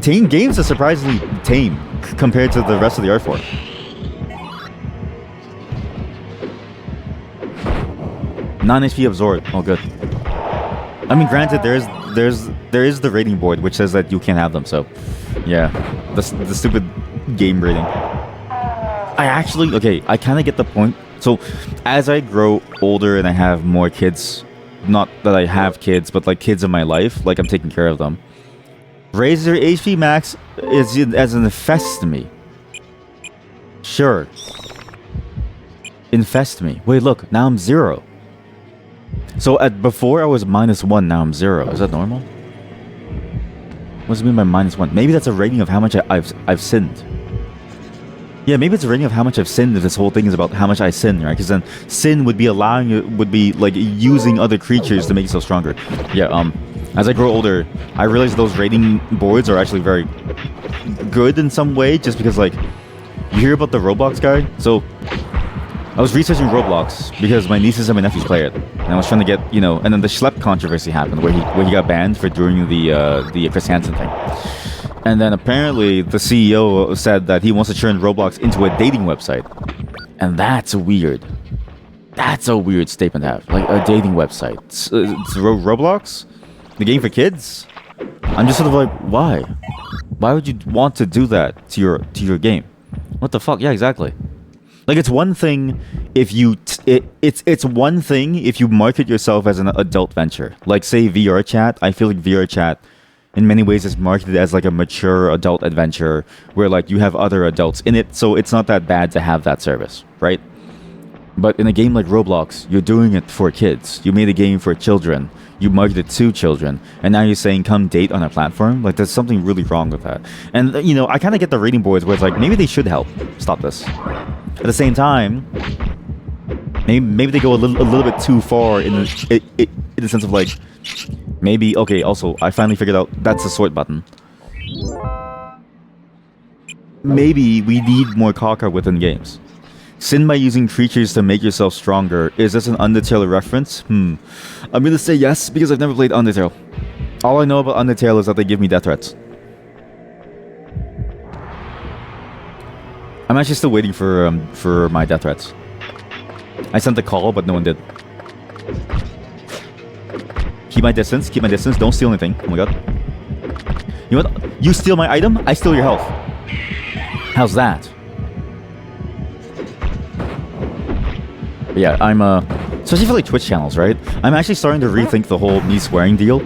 Tame games are surprisingly tame compared to the rest of the art form. Non-HP absorbed. Oh, good. I mean, granted, there is the rating board which says that you can't have them. So, yeah, the stupid game rating. I actually okay. I kind of get the point. So, as I grow older and I have more kids, not that I have kids, but like kids in my life, like I'm taking care of them. Raise their HP max is as an infest me. Sure. Infest me. Wait, look. Now I'm 0. So before I was -1, now I'm 0. Is that normal? What does it mean by -1? Maybe that's a rating of how much I've sinned. Yeah, maybe it's a rating of how much I've sinned if this whole thing is about how much I sin, right? Because then sin would be would be like using other creatures to make yourself stronger. Yeah, as I grow older, I realize those rating boards are actually very good in some way, just because like, you hear about the Roblox guy? So, I was researching Roblox because my nieces and my nephews play it, and I was trying to get, and then the Schlepp controversy happened where he got banned for doing the Chris Hansen thing, and then apparently the CEO said that he wants to turn Roblox into a dating website, and that's weird. That's a weird statement to have, like a dating website. It's Roblox, the game for kids. I'm just sort of like, why? Why would you want to do that to your game? What the fuck? Yeah, exactly. Like, it's one thing if you it's one thing if you market yourself as an adult venture. Like, say VR chat. I feel like VR chat in many ways is marketed as like a mature adult adventure where like you have other adults in it, so it's not that bad to have that service, right? But in a game like Roblox, you're doing it for kids. You made a game for children. You marketed to children, and now you're saying come date on our platform. Like, there's something really wrong with that. And I kind of get the rating boards where it's like maybe they should help stop this. At the same time, maybe they go a little bit too far in the sense of like, maybe okay. Also, I finally figured out that's the sort button. Maybe we need more caca within games. Sin by using creatures to make yourself stronger. Is this an Undertale reference? I'm gonna say yes because I've never played Undertale. All I know about Undertale is that they give me death threats. I'm actually still waiting for my death threats. I sent the call, but no one did. Keep my distance. Keep my distance. Don't steal anything. Oh my god. You know what? You steal my item, I steal your health. How's that? But yeah, I'm especially for like Twitch channels, right? I'm actually starting to rethink the whole me swearing deal.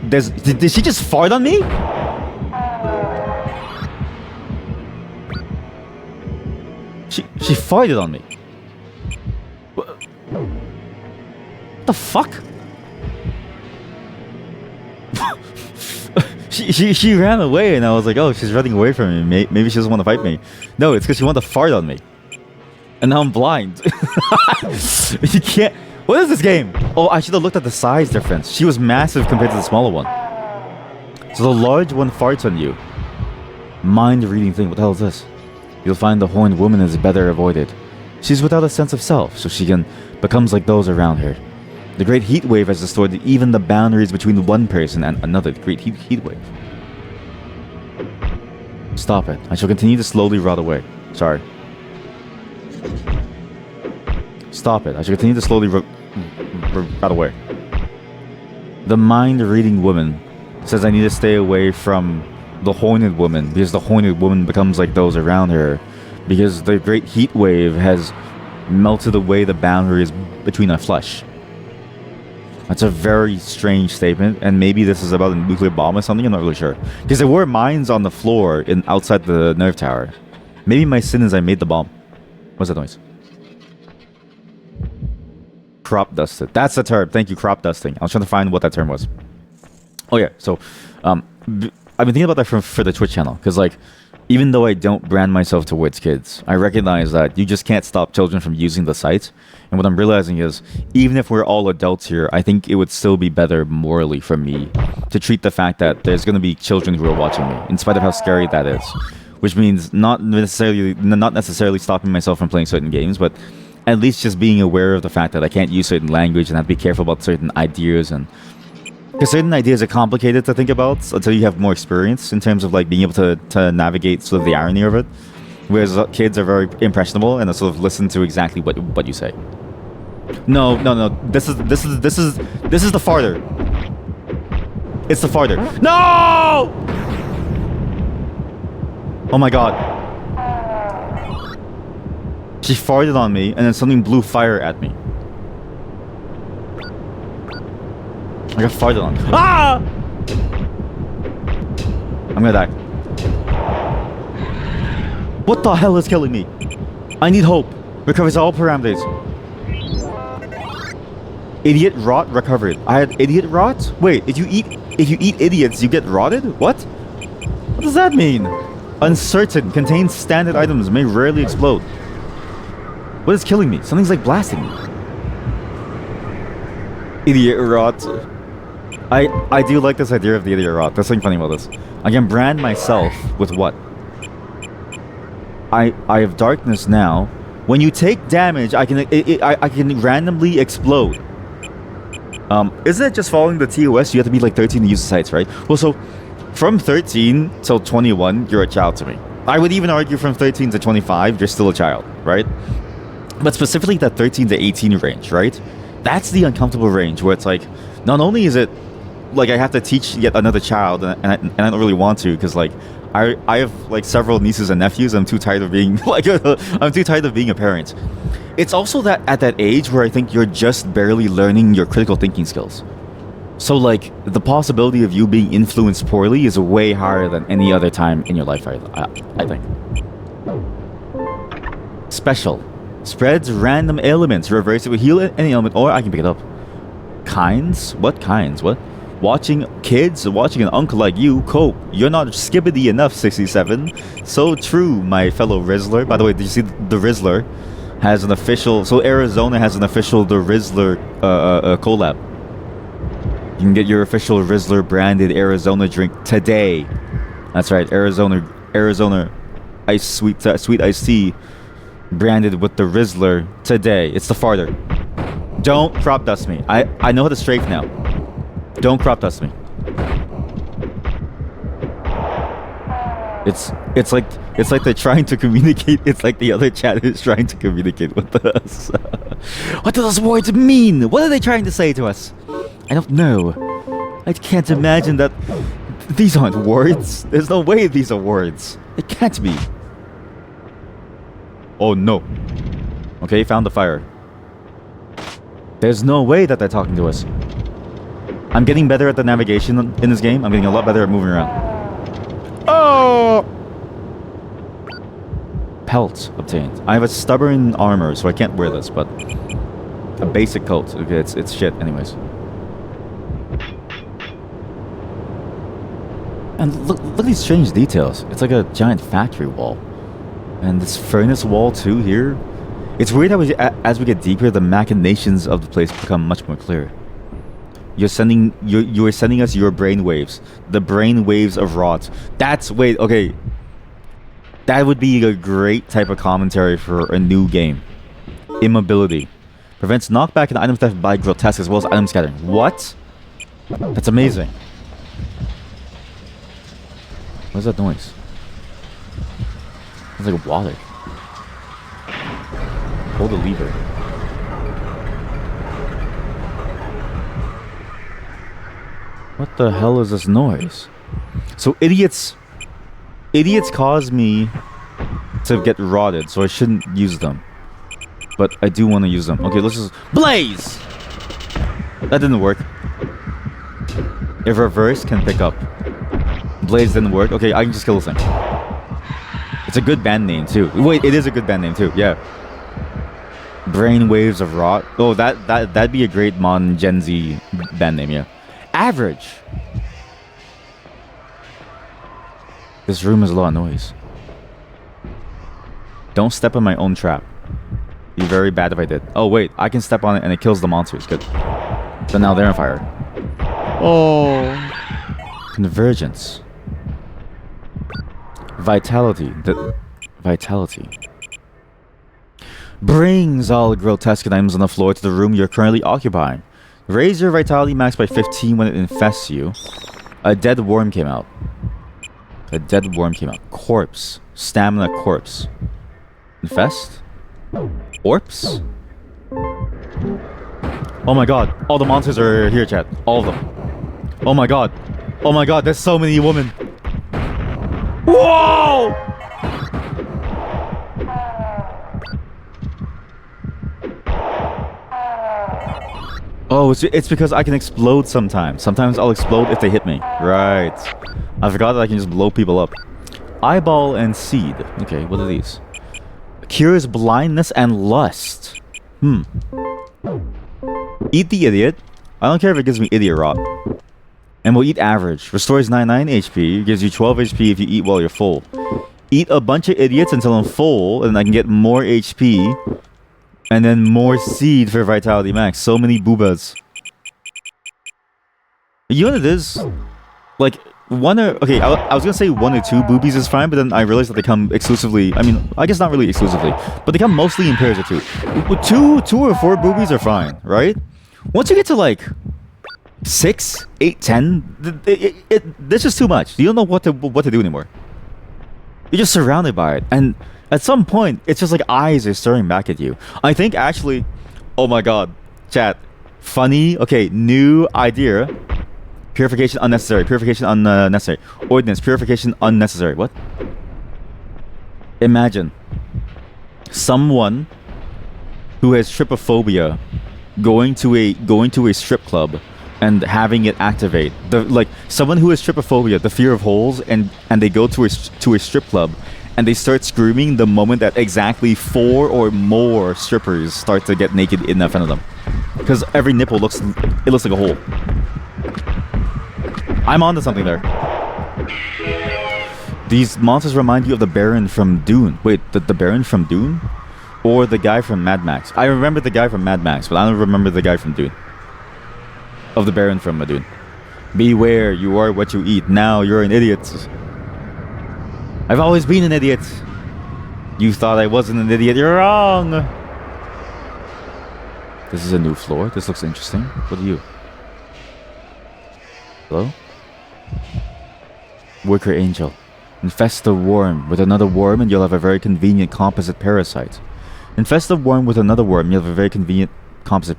Did she just fart on me? She farted on me. What the fuck? she ran away, and I was like, oh, she's running away from me. Maybe she doesn't want to fight me. No, it's because she wanted to fart on me. And now I'm blind. You can't. What is this game? Oh, I should have looked at the size difference. She was massive compared to the smaller one. So the large one farts on you. Mind reading thing. What the hell is this? You'll find the horned woman is better avoided. She's without a sense of self, so she becomes like those around her. The great heat wave has distorted even the boundaries between one person and another. The great heat wave. Stop it. I shall continue to slowly rot away. Sorry. Stop it. I shall continue to slowly rot away. The mind-reading woman says I need to stay away from the horned woman because the horned woman becomes like those around her because the great heat wave has melted away the boundaries between our flesh. That's a very strange statement, and maybe this is about a nuclear bomb or something. I'm not really sure because there were mines on the floor outside the nerve tower. Maybe my sin is I made the bomb. What's that noise? Crop dusted. That's the term. Thank you, crop dusting. I was trying to find what that term was. Oh yeah, so I've been thinking about that for the Twitch channel because like, Even though I don't brand myself towards kids, I recognize that you just can't stop children from using the site. And what I'm realizing is, even if we're all adults here, I think it would still be better morally for me to treat the fact that there's going to be children who are watching me, in spite of how scary that is. Which means not necessarily stopping myself from playing certain games, but at least just being aware of the fact that I can't use certain language and have to be careful about certain ideas. And because certain ideas are complicated to think about until you have more experience in terms of like being able to navigate sort of the irony of it. Whereas kids are very impressionable and they sort of listen to exactly what you say. No. This is the farther. It's the farther. No! Oh my god. She farted on me and then something blew fire at me. I got farted on. Ah! I'm gonna die. What the hell is killing me? I need hope. Recovers all parameters. Idiot rot recovered. I had idiot rot? Wait, if you eat idiots, you get rotted? What? What does that mean? Uncertain. Contains standard items. May rarely explode. What is killing me? Something's like blasting me. Idiot rot. I do like this idea of the idiot rot. There's something funny about this. I can brand myself with what? I have darkness now. When you take damage, I can randomly explode. Isn't it just following the TOS? You have to be like 13 to use the sites, right? Well, so from 13 till 21, you're a child to me. I would even argue from 13 to 25, you're still a child, right? But specifically that 13 to 18 range, right? That's the uncomfortable range where it's like, not only is it like I have to teach yet another child, and I don't really want to, because like I have like several nieces and nephews. I'm too tired of being like I'm too tired of being a parent. It's also that at that age where I think you're just barely learning your critical thinking skills. So like the possibility of you being influenced poorly is way higher than any other time in your life. I think. Special spreads random ailments. Reverse it with heal any ailment, or I can pick it up. Kinds? What kinds? What? Watching kids, watching an uncle like you cope. You're not skibbity enough, 67. So true, my fellow Rizzler. By the way, did you see the Rizzler has an official... So Arizona has an official The Rizzler collab. You can get your official Rizzler branded Arizona drink today. That's right, Arizona ice sweet iced tea branded with the Rizzler today. It's the farther. Don't crop dust me. I know how to strafe now. Don't crop dust me. It's like they're trying to communicate. It's like the other chat is trying to communicate with us. What do those words mean? What are they trying to say to us? I don't know. I can't imagine that. These aren't words. There's no way these are words. It can't be. Oh no. Okay, found the fire. There's no way that they're talking to us. I'm getting better at the navigation in this game. I'm getting a lot better at moving around. Oh! Pelt obtained. I have a stubborn armor, so I can't wear this, but a basic coat. Okay, it's shit anyways. And look at these strange details. It's like a giant factory wall. And this furnace wall too here. It's weird how as we get deeper, the machinations of the place become much more clear. You're sending us your brainwaves. The brainwaves of rot. Okay. That would be a great type of commentary for a new game. Immobility. Prevents knockback and item theft by grotesque as well as item scattering. What? That's amazing. What's that noise? It's like water. Hold the lever. What the hell is this noise? So idiots cause me to get rotted, so I shouldn't use them. But I do want to use them. Okay, let's just... Blaze! That didn't work. If reverse can pick up. Blaze didn't work. Okay, I can just kill this thing. It's a good band name too. Wait, it is a good band name too. Yeah. Brainwaves of Rot. Oh, that'd be a great modern Gen Z band name. Yeah. Average. This room has a lot of noise. Don't step on my own trap. Be very bad if I did. Oh wait, I can step on it and it kills the monsters. Good. So now they're on fire. Oh. Convergence. Vitality. Vitality. Brings all grotesque items on the floor to the room you're currently occupying. Raise your vitality max by 15 when it infests you. A dead worm came out. A dead worm came out. Corpse. Stamina corpse. Infest? Corpse? Oh my god. All the monsters are here, chat. All of them. Oh my god. Oh my god, there's so many women. Whoa! Oh, it's because I can explode sometimes. Sometimes I'll explode if they hit me. Right. I forgot that I can just blow people up. Eyeball and seed. Okay, what are these? Cures blindness and lust. Eat the idiot. I don't care if it gives me idiot rot. And we'll eat average. Restores 99 HP. Gives you 12 HP if you eat while you're full. Eat a bunch of idiots until I'm full, and I can get more HP. And then more seed for vitality max. So many boobas. You know what it is? Like, one or... Okay, I was gonna say 1 or 2 boobies is fine, but then I realized that they come exclusively... I mean, I guess not really exclusively. But they come mostly in pairs of 2. 2 or 4 boobies are fine, right? Once you get to like... 6, 8, 10... There's just too much. You don't know what to do anymore. You're just surrounded by it. And... at some point, it's just like eyes are staring back at you. I think actually... Oh my god. Chat. Funny. Okay, new idea. Purification unnecessary. Purification unnecessary. Ordinance. Purification unnecessary. What? Imagine someone who has trypophobia going to a strip club and having it activate. Like someone who has trypophobia, the fear of holes, and they go to a strip club. And they start screaming the moment that exactly 4 or more strippers start to get naked in front of them. Because every nipple looks like a hole. I'm onto something there. These monsters remind you of the Baron from Dune. Wait, the Baron from Dune? Or the guy from Mad Max? I remember the guy from Mad Max, but I don't remember the guy from Dune. Of the Baron from Dune. Beware, you are what you eat. Now you're an idiot. I've always been an idiot. You thought I wasn't an idiot. You're wrong. This is a new floor. This looks interesting. What are you? Hello? Worker Angel. Infest the worm with another worm and you'll have a very convenient composite parasite. Infest the worm with another worm and you'll have a very convenient composite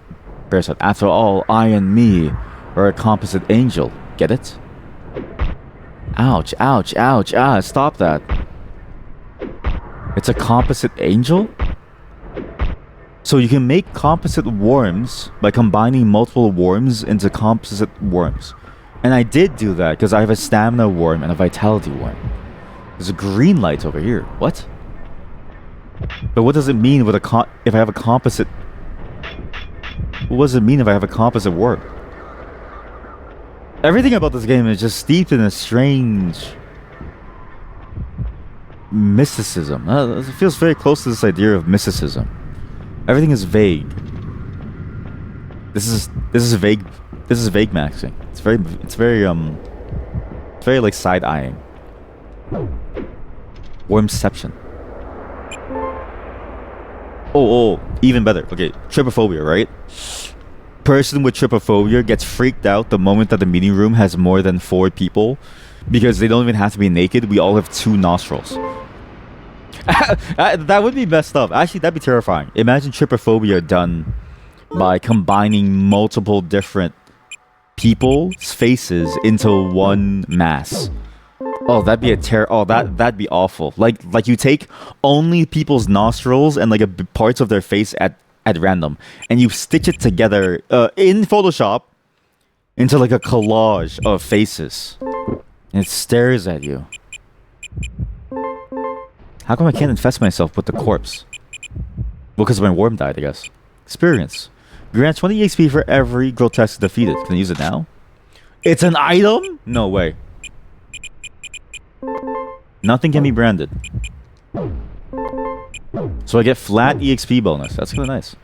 parasite. After all, I and me are a composite angel. Get it? Ouch, ouch, ouch, stop that. It's a composite angel? So you can make composite worms by combining multiple worms into composite worms. And I did do that because I have a stamina worm and a vitality worm. There's a green light over here. What? But what does it mean with if I have a composite... What does it mean if I have a composite worm? Everything about this game is just steeped in a strange mysticism. It feels very close to this idea of mysticism. Everything is vague. This is vague. This is vague maxing. It's very like side eyeing. Wormception. Oh, even better. Okay, trypophobia, right? Person with trypophobia gets freaked out the moment that the meeting room has more than 4 people because they don't even have to be naked. We all have 2 nostrils. That would be messed up. Actually, that'd be terrifying. Imagine trypophobia done by combining multiple different people's faces into one mass. Oh, that'd be that'd be awful. Like you take only people's nostrils and like parts of their face at random, and you stitch it together in Photoshop into like a collage of faces, and it stares at you. How come I can't infest myself with the corpse? Well, because my worm died, I guess. Experience. Grants 20 XP for every grotesque defeated. Can I use it now? It's an item? No way. Nothing can be branded. So I get flat EXP bonus. That's kind of nice.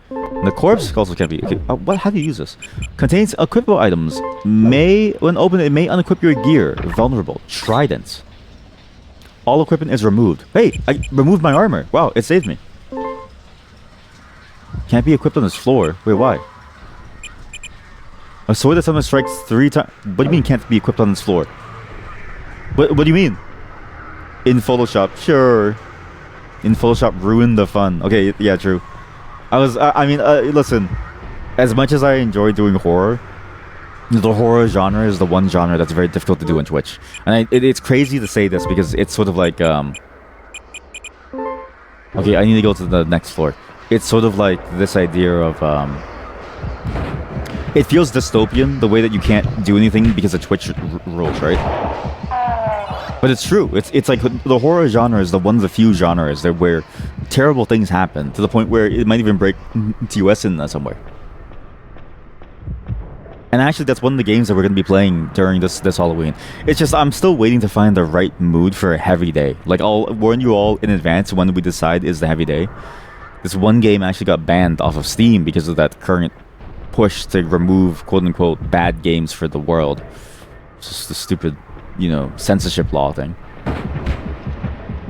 The corpse also can be. Okay, what? How do you use this? Contains equipable items. May, when opened, it may unequip your gear. Vulnerable. Trident. All equipment is removed. Hey, I removed my armor. Wow, it saved me. Can't be equipped on this floor. Wait, why? A sword that someone strikes 3 times. What do you mean can't be equipped on this floor? What do you mean? In Photoshop, sure. In Photoshop, ruined the fun. Okay, yeah, true. I mean, listen. As much as I enjoy doing horror, the horror genre is the one genre that's very difficult to do on Twitch. And it's crazy to say this because it's sort of like, okay, I need to go to the next floor. It's sort of like this idea of, it feels dystopian, the way that you can't do anything because of Twitch rules, right? But it's true. It's like the horror genre is one of the few genres that where terrible things happen to the point where it might even break TOS in somewhere. And actually, that's one of the games that we're going to be playing during this Halloween. It's just I'm still waiting to find the right mood for a heavy day. Like, I'll warn you all in advance when we decide is the heavy day. This one game actually got banned off of Steam because of that current push to remove quote-unquote bad games for the world. It's just the stupid, censorship law thing.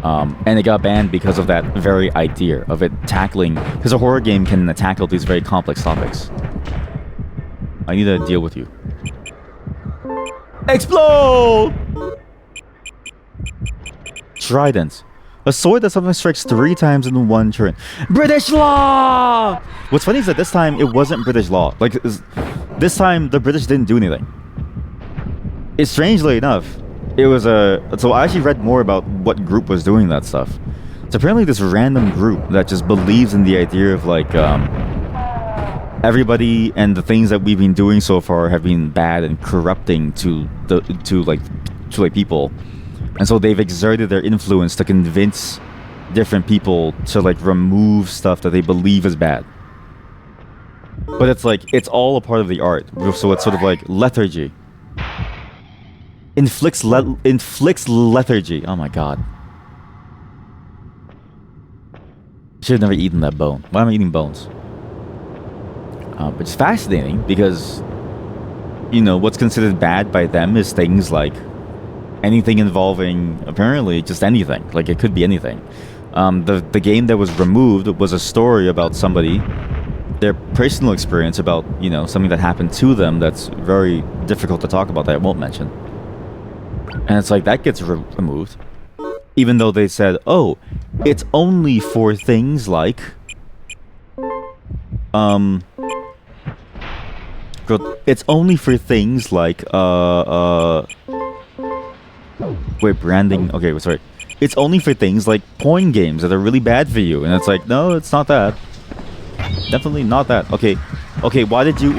And it got banned because of that very idea of it tackling... Because a horror game can tackle these very complex topics. I need to deal with you. Explode! Trident. A sword that sometimes strikes 3 times in one turn. British law! What's funny is that this time, it wasn't British law. Like, this time, the British didn't do anything. It's strangely enough, it was a... So I actually read more about what group was doing that stuff. It's apparently this random group that just believes in the idea of, like, everybody and the things that we've been doing so far have been bad and corrupting to people. And so they've exerted their influence to convince different people to like remove stuff that they believe is bad. But it's like, it's all a part of the art. So it's sort of like lethargy. Inflicts lethargy. Oh my god. Should have never eaten that bone. Why am I eating bones? But it's fascinating because, what's considered bad by them is things like anything involving, apparently, just anything. Like, it could be anything. The game that was removed was a story about somebody, their personal experience about, something that happened to them that's very difficult to talk about that I won't mention. And it's like, that gets removed. Even though they said, oh, it's only for things like... It's only for things like, wait, branding... Okay, sorry. It's only for things like porn games that are really bad for you. And it's like, no, it's not that. Definitely not that. Okay, why did you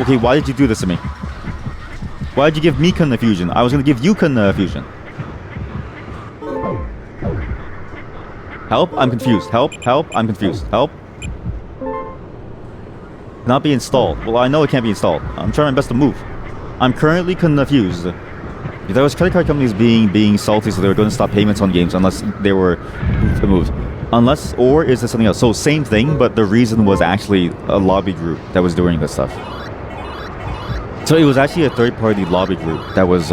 do this to me? Why did you give me confusion? I was gonna give you confusion. Help, I'm confused. Help, I'm confused. Help. Not be installed. Well, I know it can't be installed. I'm trying my best to move. I'm currently confused. There was credit card companies being salty, so they were going to stop payments on games unless they were removed. Unless, or is this something else? So same thing, but the reason was actually a lobby group that was doing this stuff. So it was actually a third-party lobby group that was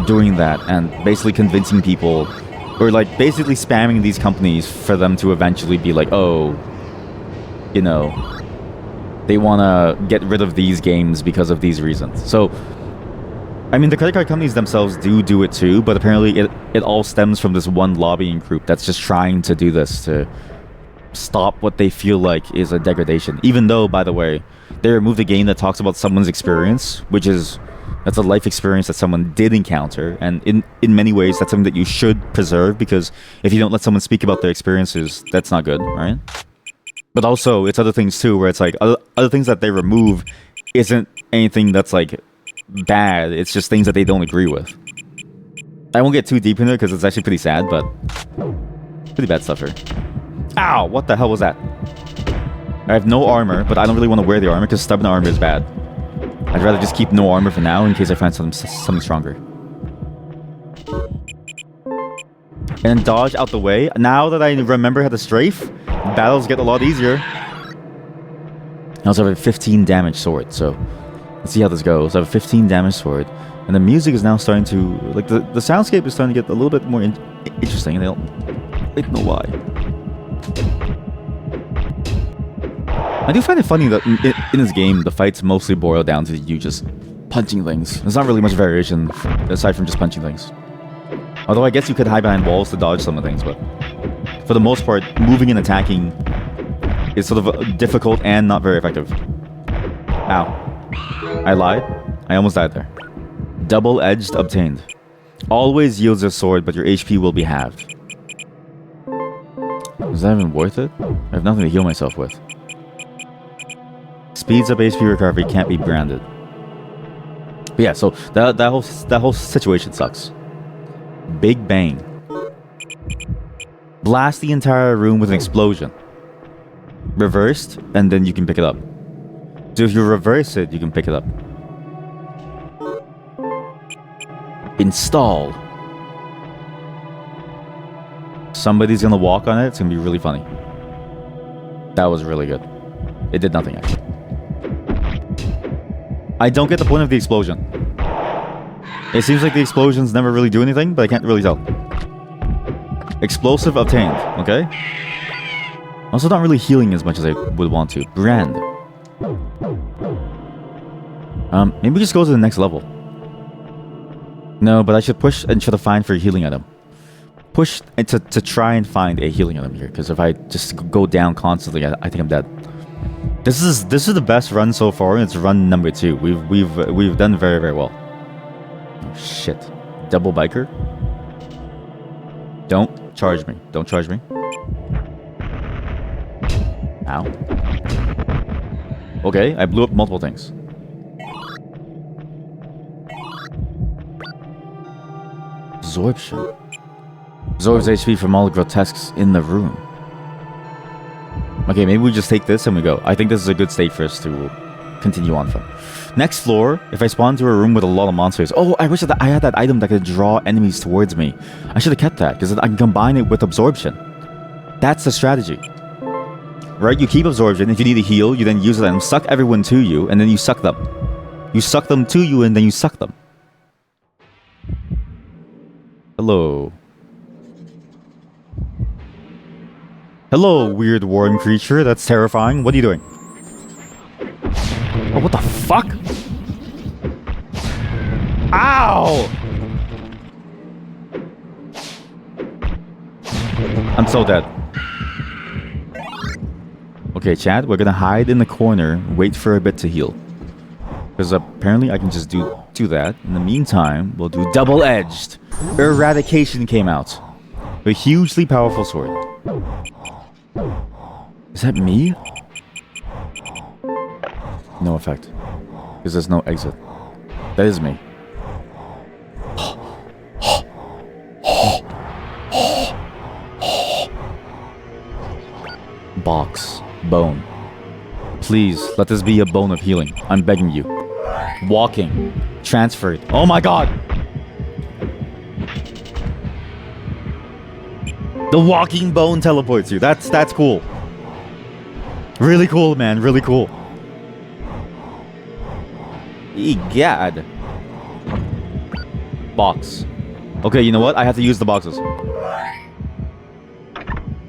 doing that and basically convincing people, or like basically spamming these companies for them to eventually be like, oh, they want to get rid of these games because of these reasons. So, I mean, the credit card companies themselves do it too, but apparently it all stems from this one lobbying group that's just trying to do this to stop what they feel like is a degradation. Even though, by the way, they removed a game that talks about someone's experience, that's a life experience that someone did encounter, and in many ways, that's something that you should preserve, because if you don't let someone speak about their experiences, that's not good, right? But also, it's other things too, where it's like, other things that they remove isn't anything that's like bad, it's just things that they don't agree with. I won't get too deep into it because it's actually pretty sad, but pretty bad stuff here. Ow! What the hell was that? I have no armor, but I don't really want to wear the armor because stubborn armor is bad. I'd rather just keep no armor for now in case I find something stronger. and then dodge out the way. Now that I remember how to strafe, battles get a lot easier. I also have a 15 damage sword, so let's see how this goes. I have a 15 damage sword, and the music is now starting to, like, the soundscape is starting to get a little bit more interesting. I don't know why. I do find it funny that in this game, the fights mostly boil down to you just punching things. There's not really much variation aside from just punching things. Although I guess you could hide behind walls to dodge some of the things, but for the most part, moving and attacking is sort of difficult and not very effective. Ow. I lied. I almost died there. Double-edged obtained. Always yields your sword, but your HP will be halved. Is that even worth it? I have nothing to heal myself with. Speeds up HP recovery, can't be branded. But yeah, so that whole situation sucks. Big bang. Blast the entire room with an explosion. Reversed, and then you can pick it up. So if you reverse it, you can pick it up. Install. Somebody's gonna walk on it. It's gonna be really funny. That was really good. It did nothing, actually. I don't get the point of the explosion. It seems like the explosions never really do anything, but I can't really tell. Explosive obtained, okay? Also not really healing as much as I would want to. Brand. Maybe just go to the next level. No, but I should push and try to find for a healing item. Push to try and find a healing item here, because if I just go down constantly, I think I'm dead. This is the best run so far, and it's run number 2. We've done very, very well. Oh, shit. Double biker? Don't charge me. Don't charge me. Ow. Okay, I blew up multiple things. Absorption. Absorbs HP from all the grotesques in the room. Okay, maybe we just take this and we go. I think this is a good state for us to continue on from. Next floor, if I spawn into a room with a lot of monsters... Oh, I wish that I had that item that could draw enemies towards me. I should have kept that, because I can combine it with absorption. That's the strategy. Right? You keep absorption. If you need to heal, you then use it and suck everyone to you, and then you suck them. You suck them to you, and then you suck them. Hello. Hello, weird worm creature. That's terrifying. What are you doing? Oh, what the fuck? Ow! I'm so dead. Okay, chat, we're gonna hide in the corner, wait for a bit to heal. Because apparently I can just do that. In the meantime, we'll do double-edged. Eradication came out. A hugely powerful sword. Is that me? No effect. Because there's no exit. That is me. Box. Bone. Please, let this be a bone of healing. I'm begging you. Walking. Transferred. Oh my god! The walking bone teleports you. That's cool. Really cool, man. Really cool. Egad. Box. Okay, you know what? I have to use the boxes.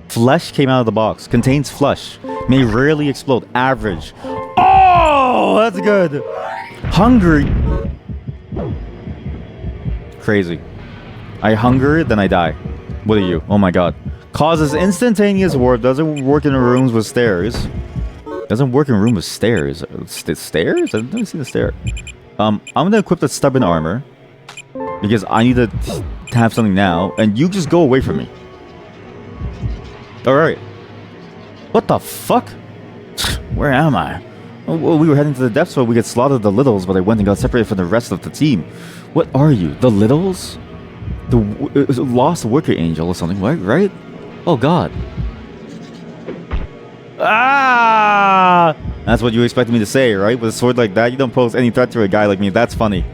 Flesh came out of the box. Contains flesh. May rarely explode. Average. Oh, that's good. Hungry. Crazy. I hunger, then I die. What are you? Oh my god. Causes instantaneous warp. Doesn't work in rooms with stairs. Doesn't work in rooms with stairs. Stairs? I've never seen a stair. I'm gonna equip the stubborn armor. Because I need to have something now. And you just go away from me. Alright. What the fuck? Where am I? Oh, well, we were heading to the depths where we get slaughtered the Littles, but I went and got separated from the rest of the team. What are you? The Littles? The lost worker angel or something, right? Oh god. Ah! That's what you expected me to say, right? With a sword like that, you don't pose any threat to a guy like me. That's funny.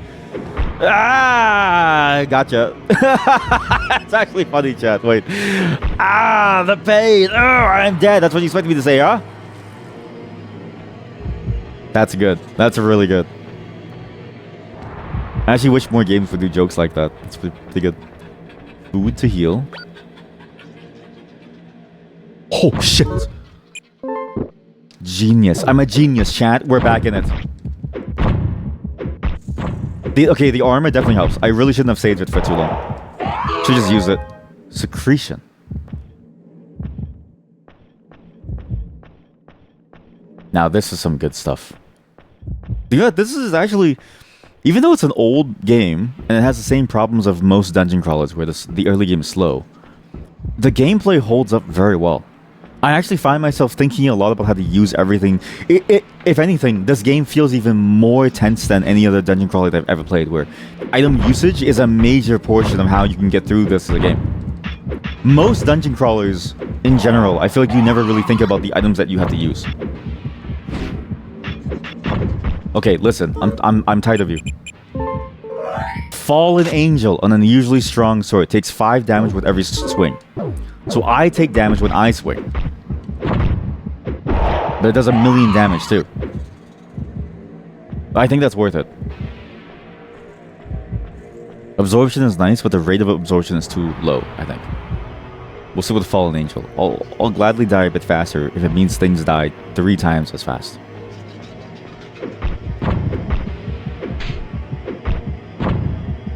Ah, gotcha. It's actually funny, chat. Wait. Ah, the pain. Oh, I'm dead. That's what you expected me to say, huh? That's good. That's really good. I actually wish more games would do jokes like that. It's pretty good. Food to heal. Oh, shit. Genius. I'm a genius, chat. We're back in it. Okay, the armor definitely helps. I really shouldn't have saved it for too long. Should just use it. Secretion. Now, this is some good stuff. Yeah, this is actually... Even though it's an old game, and it has the same problems of most dungeon crawlers, where the early game is slow, the gameplay holds up very well. I actually find myself thinking a lot about how to use everything. If anything, this game feels even more tense than any other dungeon crawler that I've ever played, where item usage is a major portion of how you can get through this as a game. Most dungeon crawlers, in general, I feel like you never really think about the items that you have to use. Okay, listen, I'm tired of you. Fallen Angel, an unusually strong sword, takes 5 damage with every swing. So I take damage when I swing. But it does 1,000,000 damage too. I think that's worth it. Absorption is nice, but the rate of absorption is too low, I think. We'll see with Fallen Angel. I'll gladly die a bit faster if it means things die 3 times as fast.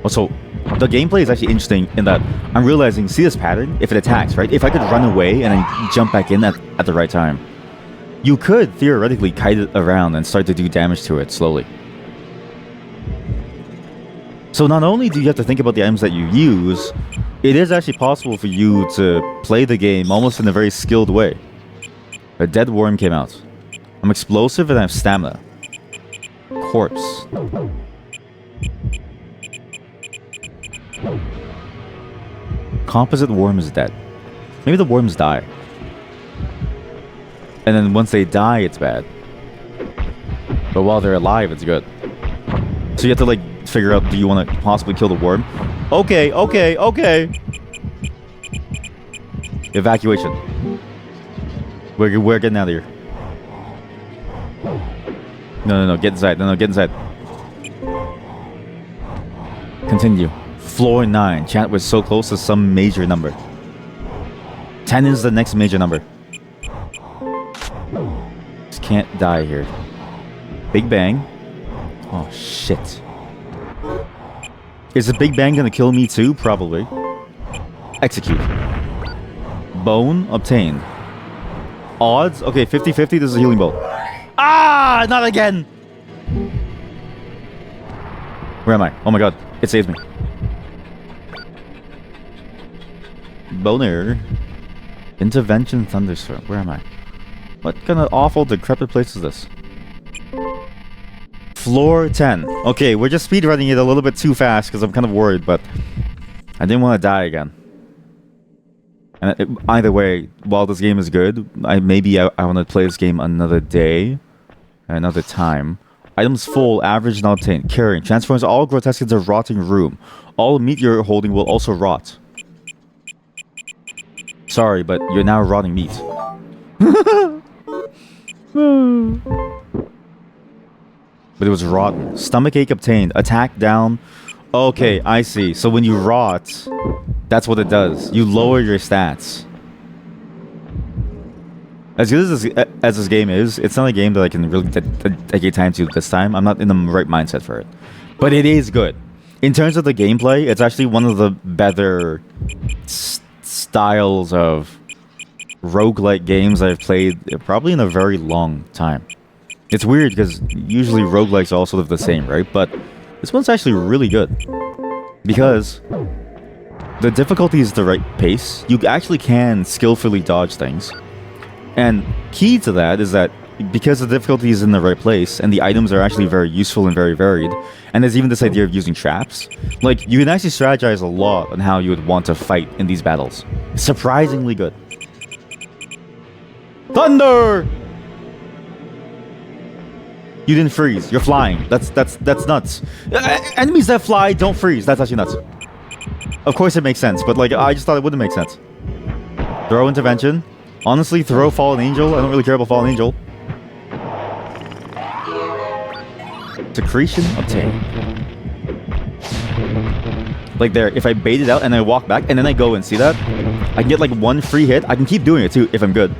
Also, the gameplay is actually interesting in that I'm realizing, see this pattern? If it attacks, right? If I could run away and then jump back in at the right time, you could theoretically kite it around and start to do damage to it slowly. So not only do you have to think about the items that you use, it is actually possible for you to play the game almost in a very skilled way. A dead worm came out. I'm explosive and I have stamina. Corpse. Composite worm is dead. Maybe the worms die. And then once they die, it's bad. But while they're alive, it's good. So you have to like figure out, do you want to possibly kill the worm? Okay. Evacuation. We're getting out of here. No, get inside. No, get inside. Continue. Floor 9. Chat was so close to some major number. 10 is the next major number. Just can't die here. Big Bang. Oh, shit. Is the Big Bang gonna kill me too? Probably. Execute. Bone obtained. Odds? Okay, 50-50. This is a healing bolt. Ah! Not again! Where am I? Oh my god. It saves me. Boner. Intervention Thunderstorm. Where am I? What kind of awful, decrepit place is this? Floor 10. Okay, we're just speedrunning it a little bit too fast because I'm kind of worried, but I didn't want to die again. And either way, while this game is good, I want to play this game another day, another time. Items full, average not obtained. Carrying. Transforms all grotesque into a rotting room. All meat you're holding will also rot. Sorry, but you're now rotting meat. But it was rotten. Stomachache obtained. Attack down. Okay, I see. So when you rot, that's what it does. You lower your stats. As good as this game is, it's not a game that I can really dedicate time to this time. I'm not in the right mindset for it. But it is good. In terms of the gameplay, it's actually one of the better styles of roguelike games I've played probably in a very long time. It's weird because usually roguelikes are all sort of the same, right? But this one's actually really good. Because the difficulty is the right pace. You actually can skillfully dodge things. And key to that is that because the difficulty is in the right place and the items are actually very useful and very varied, and there's even this idea of using traps, like you can actually strategize a lot on how you would want to fight in these battles. Surprisingly good. Thunder! You didn't freeze. You're flying. That's nuts. Enemies that fly don't freeze. That's actually nuts. Of course it makes sense, but like I just thought it wouldn't make sense. Throw intervention. Honestly, throw fallen angel. I don't really care about fallen angel. Secretion obtained. Like there, if I bait it out and I walk back and then I go and see that, I can get like one free hit. I can keep doing it too if I'm good.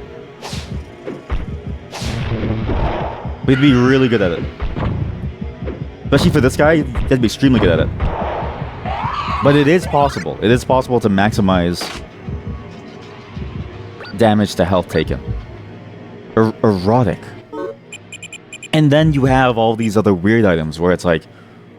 We'd be really good at it. Especially for this guy, he'd be extremely good at it. But it is possible. It is possible to maximize damage to health taken. Erotic. And then you have all these other weird items where it's like,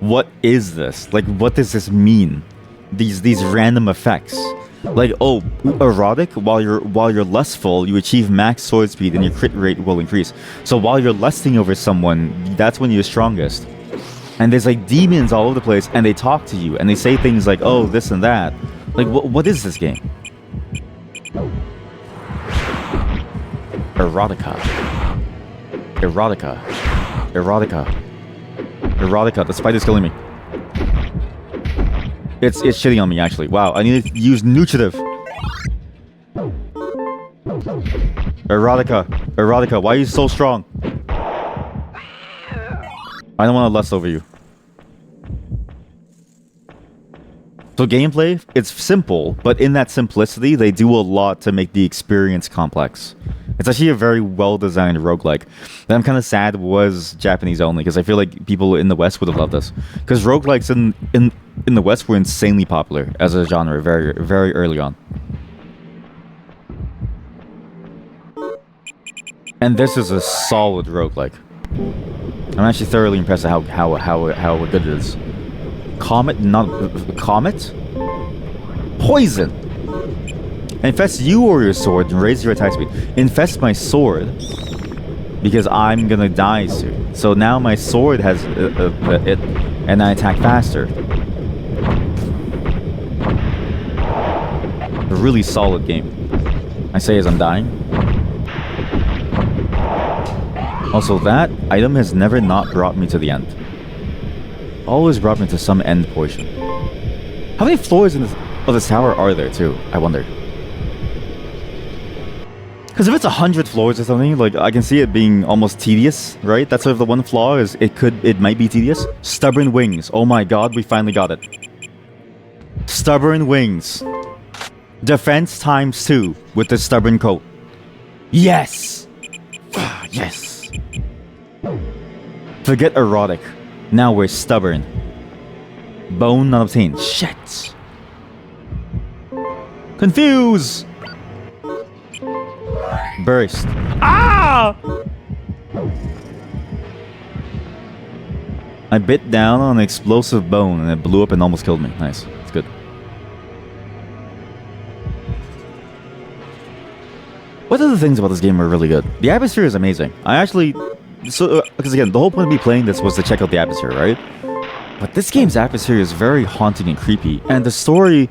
what is this? Like, what does this mean? These random effects. Like, oh, erotic, while you're lustful, you achieve max sword speed and your crit rate will increase. So while you're lusting over someone, that's when you're strongest. And there's like demons all over the place, and they talk to you, and they say things like, oh, this and that. Like, what is this game? Erotica. Erotica. Erotica. Erotica. The spider's killing me. It's shitting on me, actually. Wow, I need to use nutritive. Erotica. Erotica, why are you so strong? I don't want to lust over you. So gameplay, it's simple, but in that simplicity, they do a lot to make the experience complex. It's actually a very well-designed roguelike that I'm kind of sad was Japanese only, because I feel like people in the West would have loved this. Because roguelikes in the West were insanely popular as a genre very, very early on. And this is a solid roguelike. I'm actually thoroughly impressed at how good it is. Comet, not comet? Poison! Infest you or your sword and raise your attack speed. Infest my sword because I'm gonna die soon. So now my sword has it, and I attack faster. A really solid game. I say as I'm dying. Also, that item has never not brought me to the end. Always brought me to some end portion. How many floors in this tower are there too? I wonder. Because if it's 100 floors or something, like I can see it being almost tedious, right? That's sort of the one flaw is it might be tedious. Stubborn wings. Oh my god, we finally got it. Stubborn wings. Defense times 2 with the stubborn coat. Yes! Yes! Forget erotic. Now we're stubborn. Bone not obtained. Shit! Confuse! Burst. Ah! I bit down on an explosive bone and it blew up and almost killed me. Nice. It's good. What other things about this game are really good? The atmosphere is amazing. I actually... because again, the whole point of me playing this was to check out the atmosphere, right? But this game's atmosphere is very haunting and creepy. And the story...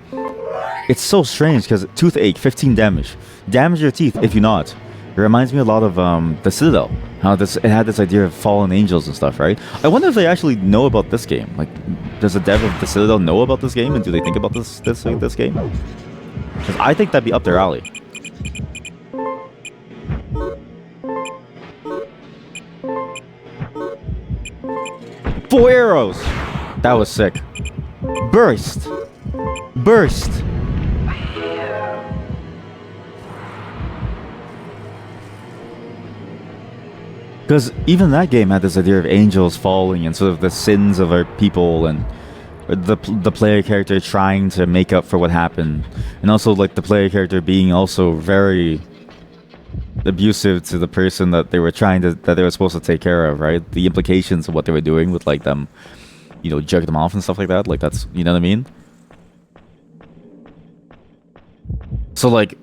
It's so strange because toothache, 15 damage. Damage your teeth if you not. It reminds me a lot of the Citadel. How it had this idea of fallen angels and stuff, right? I wonder if they actually know about this game. Like, does the dev of the Citadel know about this game, and do they think about this game? Because I think that'd be up their alley. Four arrows! That was sick. Burst! Burst! Because even that game had this idea of angels falling and sort of the sins of our people and the player character trying to make up for what happened. And also like the player character being also very abusive to the person that they were supposed to take care of, right? The implications of what they were doing with like them, you know, jerking them off and stuff like that. Like that's, you know what I mean? So like,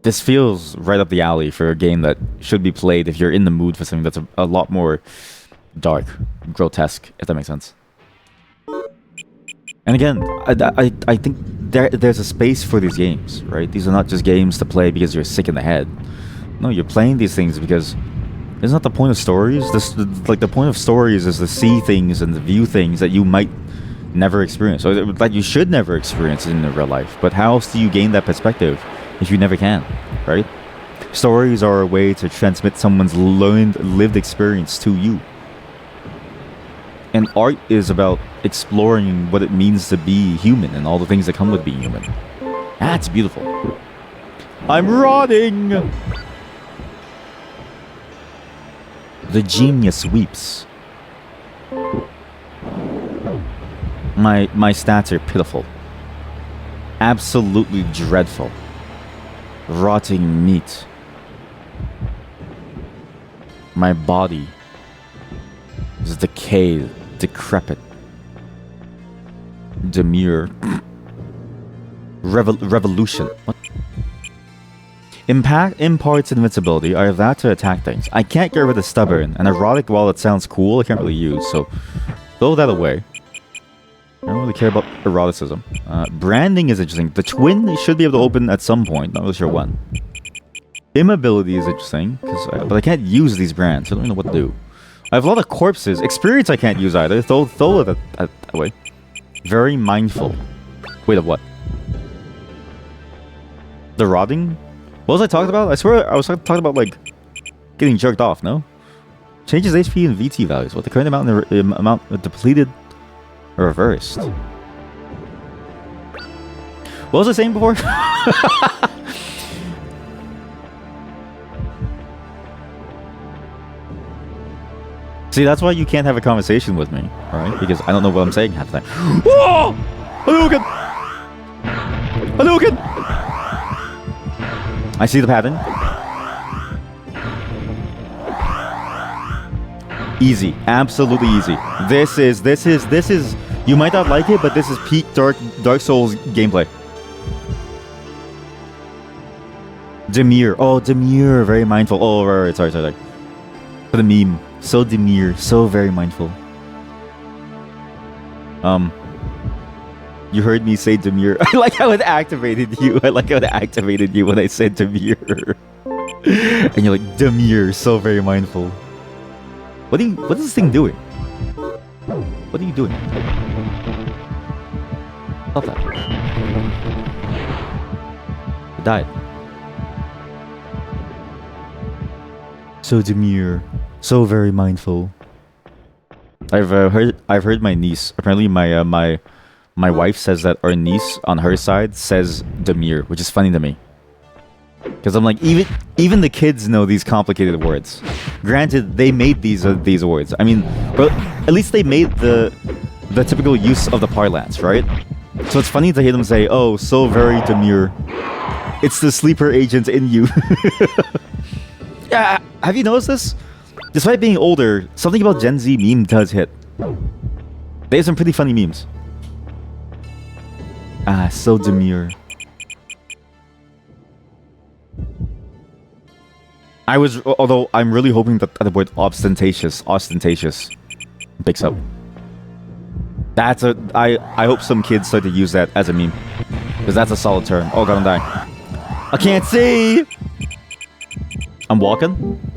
this feels right up the alley for a game that should be played if you're in the mood for something that's a lot more dark, grotesque, if that makes sense. And again, I think there's a space for these games, right? These are not just games to play because you're sick in the head. No, you're playing these things because Isn't that the point of stories? Like the point of stories is to see things and to view things that you might never experience, or that you should never experience in real life. But how else do you gain that perspective if you never can, right? Stories are a way to transmit someone's lived experience to you. And art is about exploring what it means to be human and all the things that come with being human. That's beautiful. I'm rotting! The genius weeps. My stats are pitiful. Absolutely dreadful. Rotting meat. My body is decayed, decrepit. Demure. Revolution. What? Impact imparts invincibility. I have that to attack things. I can't get rid of stubborn. And erotic, while it sounds cool, I can't really use. So throw that away. I don't really care about eroticism. Branding is interesting. The twin should be able to open at some point. Not really sure when. Immobility is interesting, but I can't use these brands. I don't know what to do. I have a lot of corpses. Experience I can't use either. Throw it away. Very mindful. Wait, of what? The rotting? What was I talking about? I swear I was talking about, like, getting jerked off, no? Changes HP and VT values. What, the current amount depleted or reversed? What was I saying before? See, that's why you can't have a conversation with me, alright? Because I don't know what I'm saying half the time. Whoa! Hadouken! Hadouken! I see the pattern. Easy. Absolutely easy. This is... You might not like it, but this is peak Dark Souls gameplay. Demure. Oh, demure. Very mindful. Oh, right. Sorry. For the meme. So demure, so very mindful. You heard me say demure. I like how it activated you. When I said demure. And you're like, demure, so very mindful. What is this thing doing? What are you doing? Stop that. It died. So demure. So very mindful. I've heard my niece. Apparently, my wife says that our niece on her side says demure, which is funny to me. Because I'm like, even the kids know these complicated words. Granted, they made these words. I mean, but at least they made the typical use of the parlance, right? So it's funny to hear them say, "Oh, so very demure." It's the sleeper agent in you. Yeah, have you noticed this? Despite being older, something about Gen Z meme does hit. They have some pretty funny memes. Ah, so demure. Although I'm really hoping that the word ostentatious picks up. I hope some kids start to use that as a meme. Because that's a solid term. Oh god, I'm dying. I can't see! I'm walking.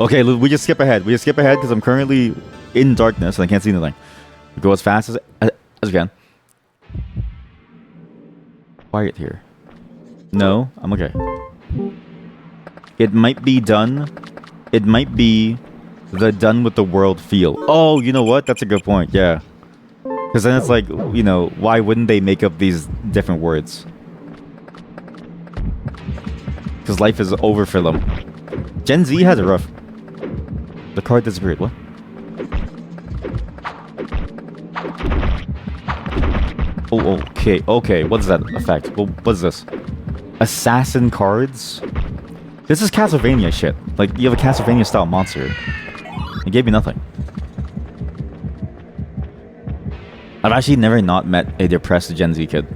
Okay, we just skip ahead. Because I'm currently in darkness and I can't see anything. We go as fast as we can. Quiet here. No, I'm okay. It might be done. It might be the done with the world feel. Oh, you know what? That's a good point. Yeah. Because then it's like, you know, why wouldn't they make up these different words? Because life is over for them. Gen Z has it rough. The card disappeared. What? Oh, okay. Okay, what's that effect? Well, what's this? Assassin cards? This is Castlevania shit. Like, you have a Castlevania style monster. It gave me nothing. I've actually never not met a depressed Gen Z kid.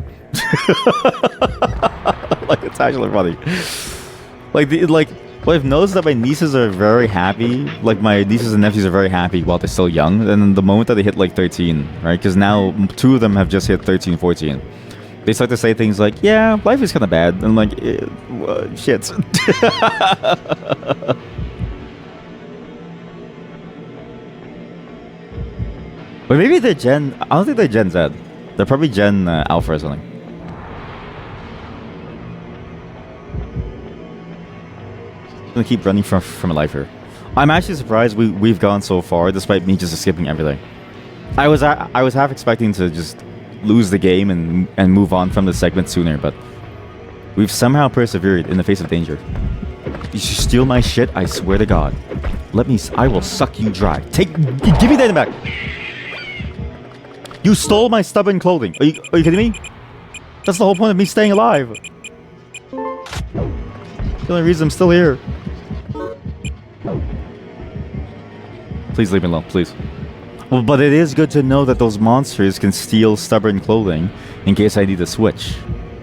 Like, it's actually funny. Like, well, I've noticed that my nieces are very happy. Like, my nieces and nephews are very happy while they're still young. And then the moment that they hit, like, 13, right? Because now 2 of them have just hit 13, 14. They start to say things like, yeah, life is kind of bad. And I'm like, shit. But maybe they're Gen... I don't think they're Gen Z. They're probably Gen Alpha or something. I'm gonna keep running from a life here. I'm actually surprised we've gone so far despite me just skipping everything. I was half expecting to just lose the game and move on from the segment sooner, but we've somehow persevered in the face of danger. You should steal my shit, I swear to God. I will suck you dry. Give me that back. You stole my stubborn clothing. Are you kidding me? That's the whole point of me staying alive. The only reason I'm still here. Please leave me alone, please. Well, but it is good to know that those monsters can steal stubborn clothing in case I need to switch.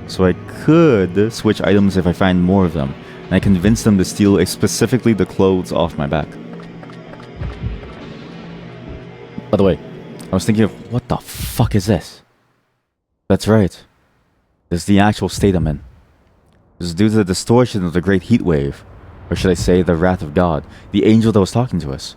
So I could switch items if I find more of them. And I convince them to steal specifically the clothes off my back. By the way, I was thinking of, what the fuck is this? That's right. This is the actual state I'm in. This is due to the distortion of the great heat wave. Or should I say, the wrath of God. The angel that was talking to us.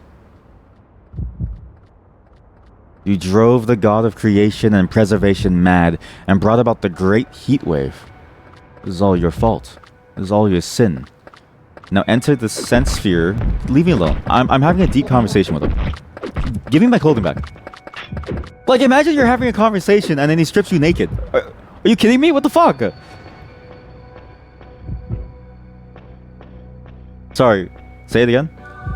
You drove the God of creation and preservation mad and brought about the great heat wave. This is all your fault. This is all your sin. Now enter the sense sphere. Leave me alone. I'm having a deep conversation with him. Give me my clothing back. Like, imagine you're having a conversation and then he strips you naked. Are you kidding me? What the fuck? Sorry, say it again.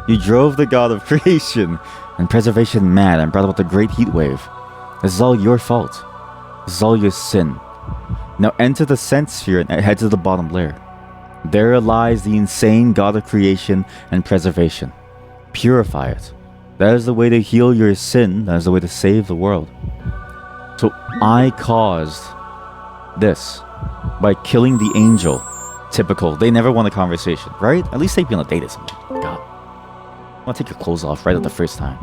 You drove the God of creation and preservation mad and brought about the great heat wave. This is all your fault. This is all your sin. Now enter the sense sphere and head to the bottom layer. There lies the insane God of creation and preservation. Purify it. That is the way to heal your sin. That is the way to save the world. So I caused this by killing the angel. Typical. They never want a conversation, right? At least take me on a date or something. God. I want to take your clothes off right at the first time.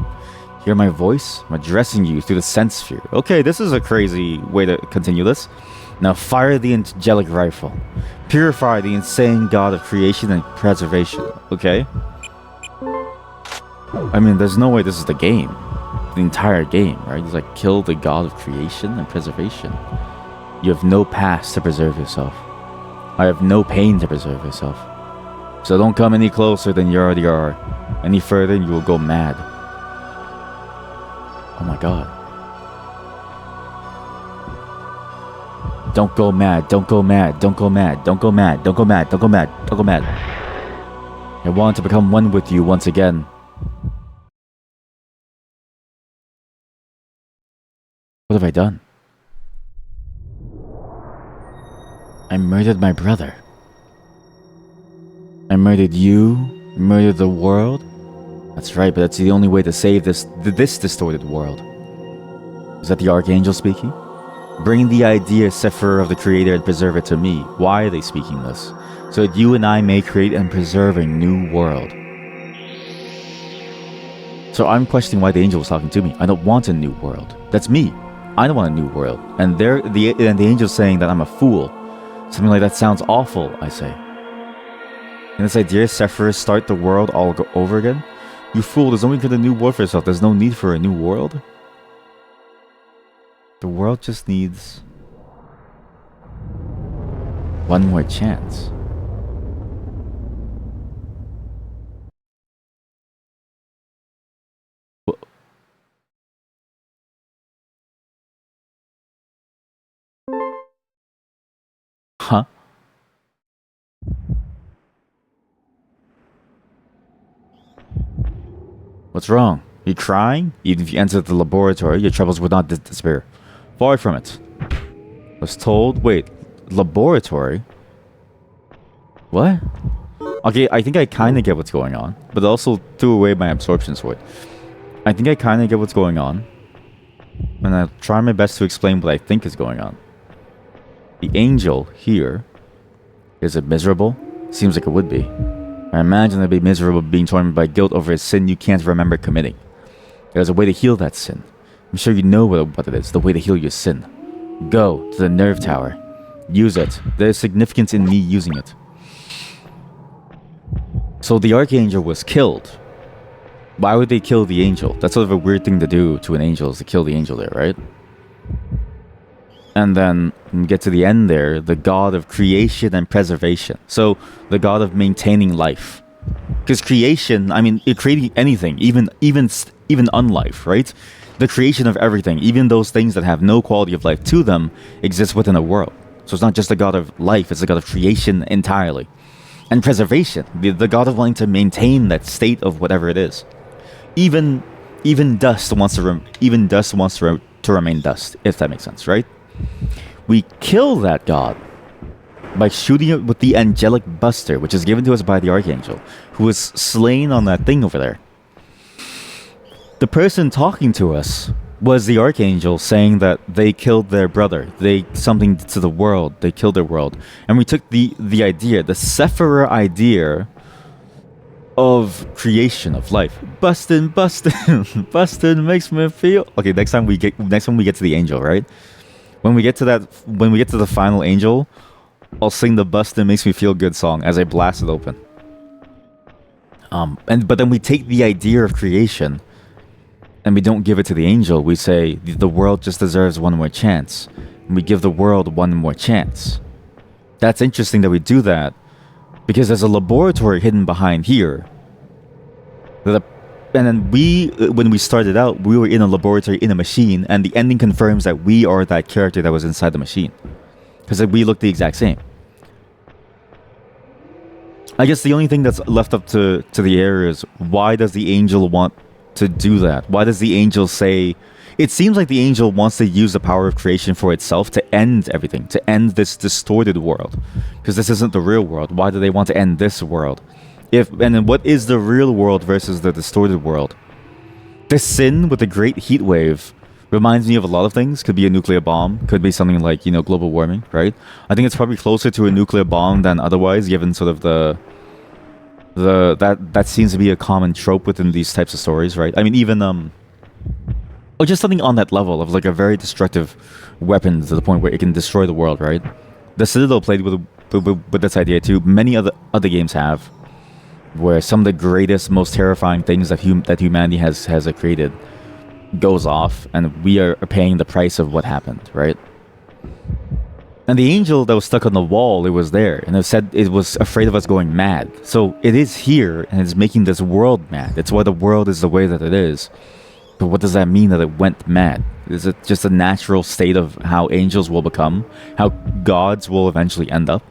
Hear my voice? I'm addressing you through the sense sphere. Okay, this is a crazy way to continue this. Now fire the angelic rifle. Purify the insane God of creation and preservation. Okay? I mean, there's no way this is the game. The entire game, right? It's like, kill the God of creation and preservation. You have no past to preserve yourself. I have no pain to preserve yourself. So don't come any closer than you already are. Any further and you will go mad. Oh my God. Don't go mad, don't go mad, don't go mad, don't go mad, don't go mad, don't go mad, don't go mad. I want to become one with you once again. What have I done? I murdered my brother. I murdered you, murdered the world. That's right, but that's the only way to save this distorted world. Is that the Archangel speaking? Bring the idea, Sephir of the Creator, and preserve it to me. Why are they speaking this? So that you and I may create and preserve a new world. So I'm questioning why the angel was talking to me. I don't want a new world. That's me. I don't want a new world. And the angel's saying that I'm a fool. Something like that sounds awful, I say. And this idea, Sephir, start the world all over again? You fool, there's no need for a new world for yourself. There's no need for a new world. The world just needs one more chance. Huh? What's wrong? You crying? Even if you entered the laboratory, your troubles would not disappear. Far from it. Was told... Wait. Laboratory? What? Okay, I think I kind of get what's going on. But also threw away my absorption sword. I think I kind of get what's going on. And I'll try my best to explain what I think is going on. The angel here... Is it miserable? Seems like it would be. I imagine it'd be miserable being tormented by guilt over a sin you can't remember committing. There's a way to heal that sin. I'm sure you know what it is, the way to heal your sin. Go to the nerve tower. Use it. There's significance in me using it. So the Archangel was killed. Why would they kill the angel? That's sort of a weird thing to do to an angel, is to kill the angel there, right? And then when we get to the end there, the god of creation and preservation. So the god of maintaining life. Because creation, I mean, it creating anything, even unlife, right? The creation of everything, even those things that have no quality of life to them, exist within a world. So it's not just the god of life, it's the god of creation entirely. And preservation, the god of wanting to maintain that state of whatever it is. Even dust wants to remain dust, if that makes sense, right? We kill that god by shooting it with the angelic buster, which is given to us by the Archangel, who was slain on that thing over there. The person talking to us was the Archangel, saying that they killed their brother. They something to the world. They killed their world. And we took the idea, the Sephira idea of creation, of life. Bustin', bustin' makes me feel. Okay, next time we get to the angel, right? When we get to the final angel, I'll sing the Bustin' Makes Me Feel Good song as I blast it open. But then we take the idea of creation and we don't give it to the angel. We say the world just deserves one more chance. And we give the world one more chance. That's interesting that we do that, because there's a laboratory hidden behind here. And then when we started out, we were in a laboratory in a machine, and the ending confirms that we are that character that was inside the machine. Because we look the exact same. I guess the only thing that's left up to the air is, why does the angel want to do that? Why does the angel say... It seems like the angel wants to use the power of creation for itself to end everything, to end this distorted world. Because this isn't the real world. Why do they want to end this world? And then what is the real world versus the distorted world? The sin with the great heat wave reminds me of a lot of things. Could be a nuclear bomb. Could be something like, global warming, right? I think it's probably closer to a nuclear bomb than otherwise, given sort of that seems to be a common trope within these types of stories, right? I mean, even or just something on that level of like a very destructive weapon to the point where it can destroy the world, right? The Citadel played with this idea too. Many other games have, where some of the greatest, most terrifying things that humanity has created goes off, and we are paying the price of what happened, right? And the angel that was stuck on the wall, it was there, and it said it was afraid of us going mad. So it is here, and it's making this world mad. It's why the world is the way that it is. But what does that mean that it went mad? Is it just a natural state of how angels will become? How gods will eventually end up?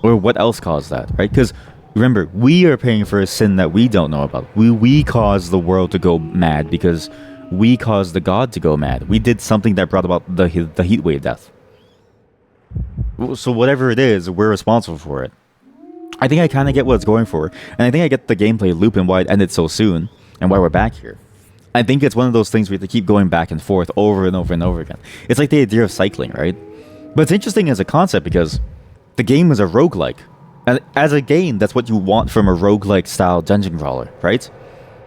Or what else caused that, right? Because remember, we are paying for a sin that we don't know about. We caused the world to go mad because we caused the god to go mad. We did something that brought about the heat wave death. So whatever it is, we're responsible for it. I think I kind of get what it's going for. And I think I get the gameplay loop and why it ended so soon. And why we're back here. I think it's one of those things we have to keep going back and forth over and over and over again. It's like the idea of cycling, right? But it's interesting as a concept because the game is a roguelike. And as a game, that's what you want from a roguelike style dungeon crawler, right?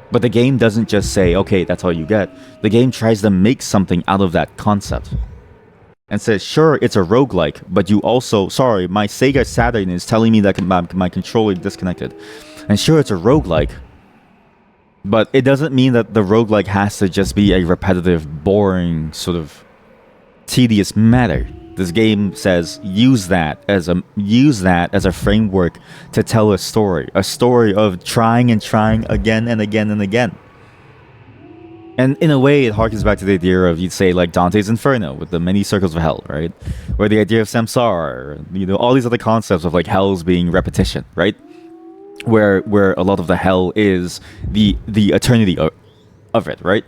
But the game doesn't just say, okay, that's all you get. The game tries to make something out of that concept. And says, sure, it's a roguelike, but you also... Sorry, my Sega Saturn is telling me that my controller is disconnected. And sure, it's a roguelike, but it doesn't mean that the roguelike has to just be a repetitive, boring, sort of tedious matter. This game says use that as a framework to tell a story of trying and trying again and again and again. And in a way, it harkens back to the idea of, you'd say, like Dante's Inferno with the many circles of hell, right? Or the idea of samsara, all these other concepts of like hell's being repetition, right? Where a lot of the hell is the eternity of it, right?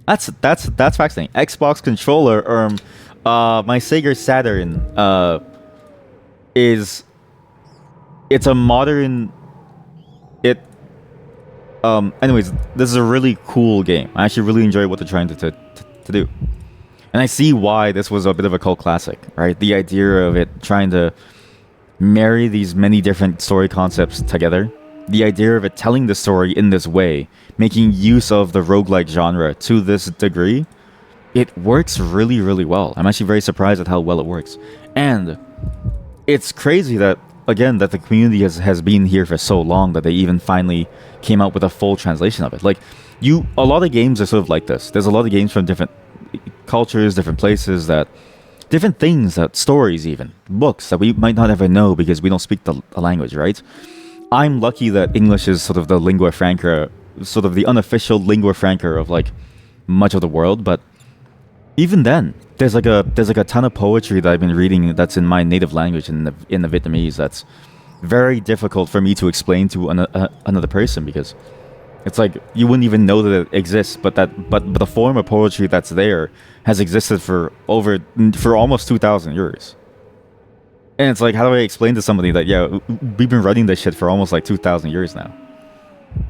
That's fascinating. Xbox controller, my Sega Saturn, it's a modern. Anyways, this is a really cool game. I actually really enjoy what they're trying to do, and I see why this was a bit of a cult classic, right? The idea of it trying to marry these many different story concepts together. The idea of it telling the story in this way, making use of the roguelike genre to this degree, it works really, really well. I'm actually very surprised at how well it works. And it's crazy that, again, that the community has been here for so long that they even finally came out with a full translation of it. Like, a lot of games are sort of like this. There's a lot of games from different cultures, different places, that different things, that stories, even books that we might not ever know because we don't speak the language, right? I'm lucky that English is sort of the lingua franca, sort of the unofficial lingua franca of like much of the world. But even then, there's like a ton of poetry that I've been reading that's in my native language, in the Vietnamese, that's very difficult for me to explain to another person, because it's like you wouldn't even know that it exists, but the form of poetry that's there has existed for almost 2,000 years. And it's like, how do I explain to somebody that, yeah, we've been running this shit for almost like 2,000 years now?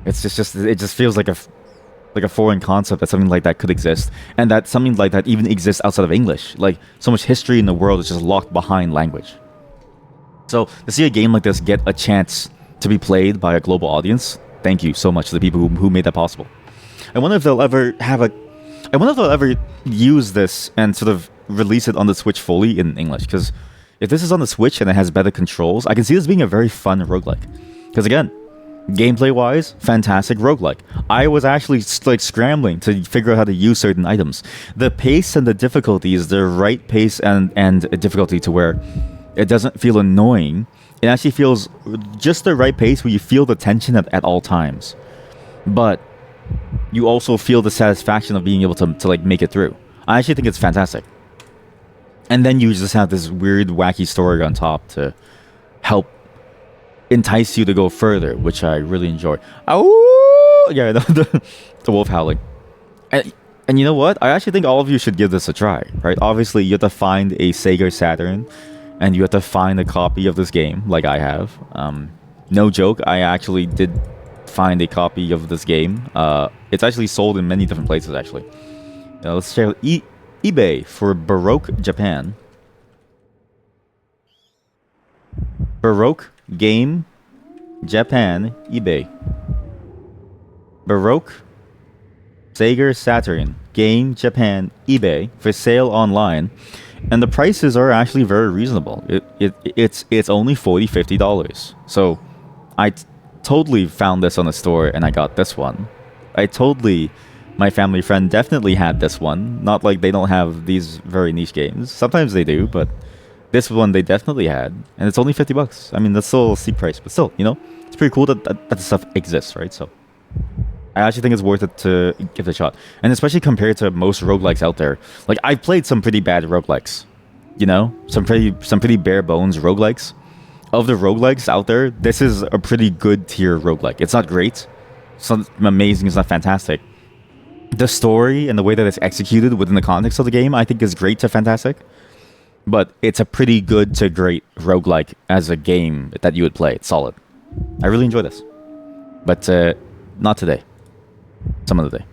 It's just it just feels like a foreign concept that something like that could exist, and that something like that even exists outside of English. Like, so much history in the world is just locked behind language. So to see a game like this get a chance to be played by a global audience, thank you so much to the people who made that possible. I wonder if they'll ever use this and sort of release it on the Switch fully in English. Because if this is on the Switch and it has better controls, I can see this being a very fun roguelike. Because again, gameplay-wise, fantastic roguelike. I was actually like scrambling to figure out how to use certain items. The pace and the difficulty is the right pace and difficulty to where it doesn't feel annoying. It actually feels just the right pace where you feel the tension at all times. But you also feel the satisfaction of being able to like make it through. I actually think it's fantastic. And then you just have this weird, wacky story on top to help entice you to go further, which I really enjoy. Oh, yeah, the wolf howling. And you know what? I actually think all of you should give this a try, right? Obviously, you have to find a Sega Saturn, and you have to find a copy of this game, like I have. No joke, I actually did find a copy of this game. It's actually sold in many different places, actually. Let's check out eBay for Baroque Japan. Baroque Game Japan eBay. Baroque Sega Saturn Game Japan eBay for sale online, and the prices are actually very reasonable. It's only $40-$50. So I totally found this on the store and I got this one. My family friend definitely had this one. Not like they don't have these very niche games. Sometimes they do, but this one they definitely had, and it's only $50. I mean, that's still a steep price, but still, it's pretty cool that the stuff exists, right? So I actually think it's worth it to give it a shot, and especially compared to most roguelikes out there. Like, I've played some pretty bad roguelikes, some pretty bare bones roguelikes. Of the roguelikes out there, this is a pretty good tier roguelike. It's not great, it's not amazing, it's not fantastic. The story and the way that it's executed within the context of the game, I think, is great to fantastic. But it's a pretty good to great roguelike as a game that you would play. It's solid. I really enjoy this. But not today. Some other day.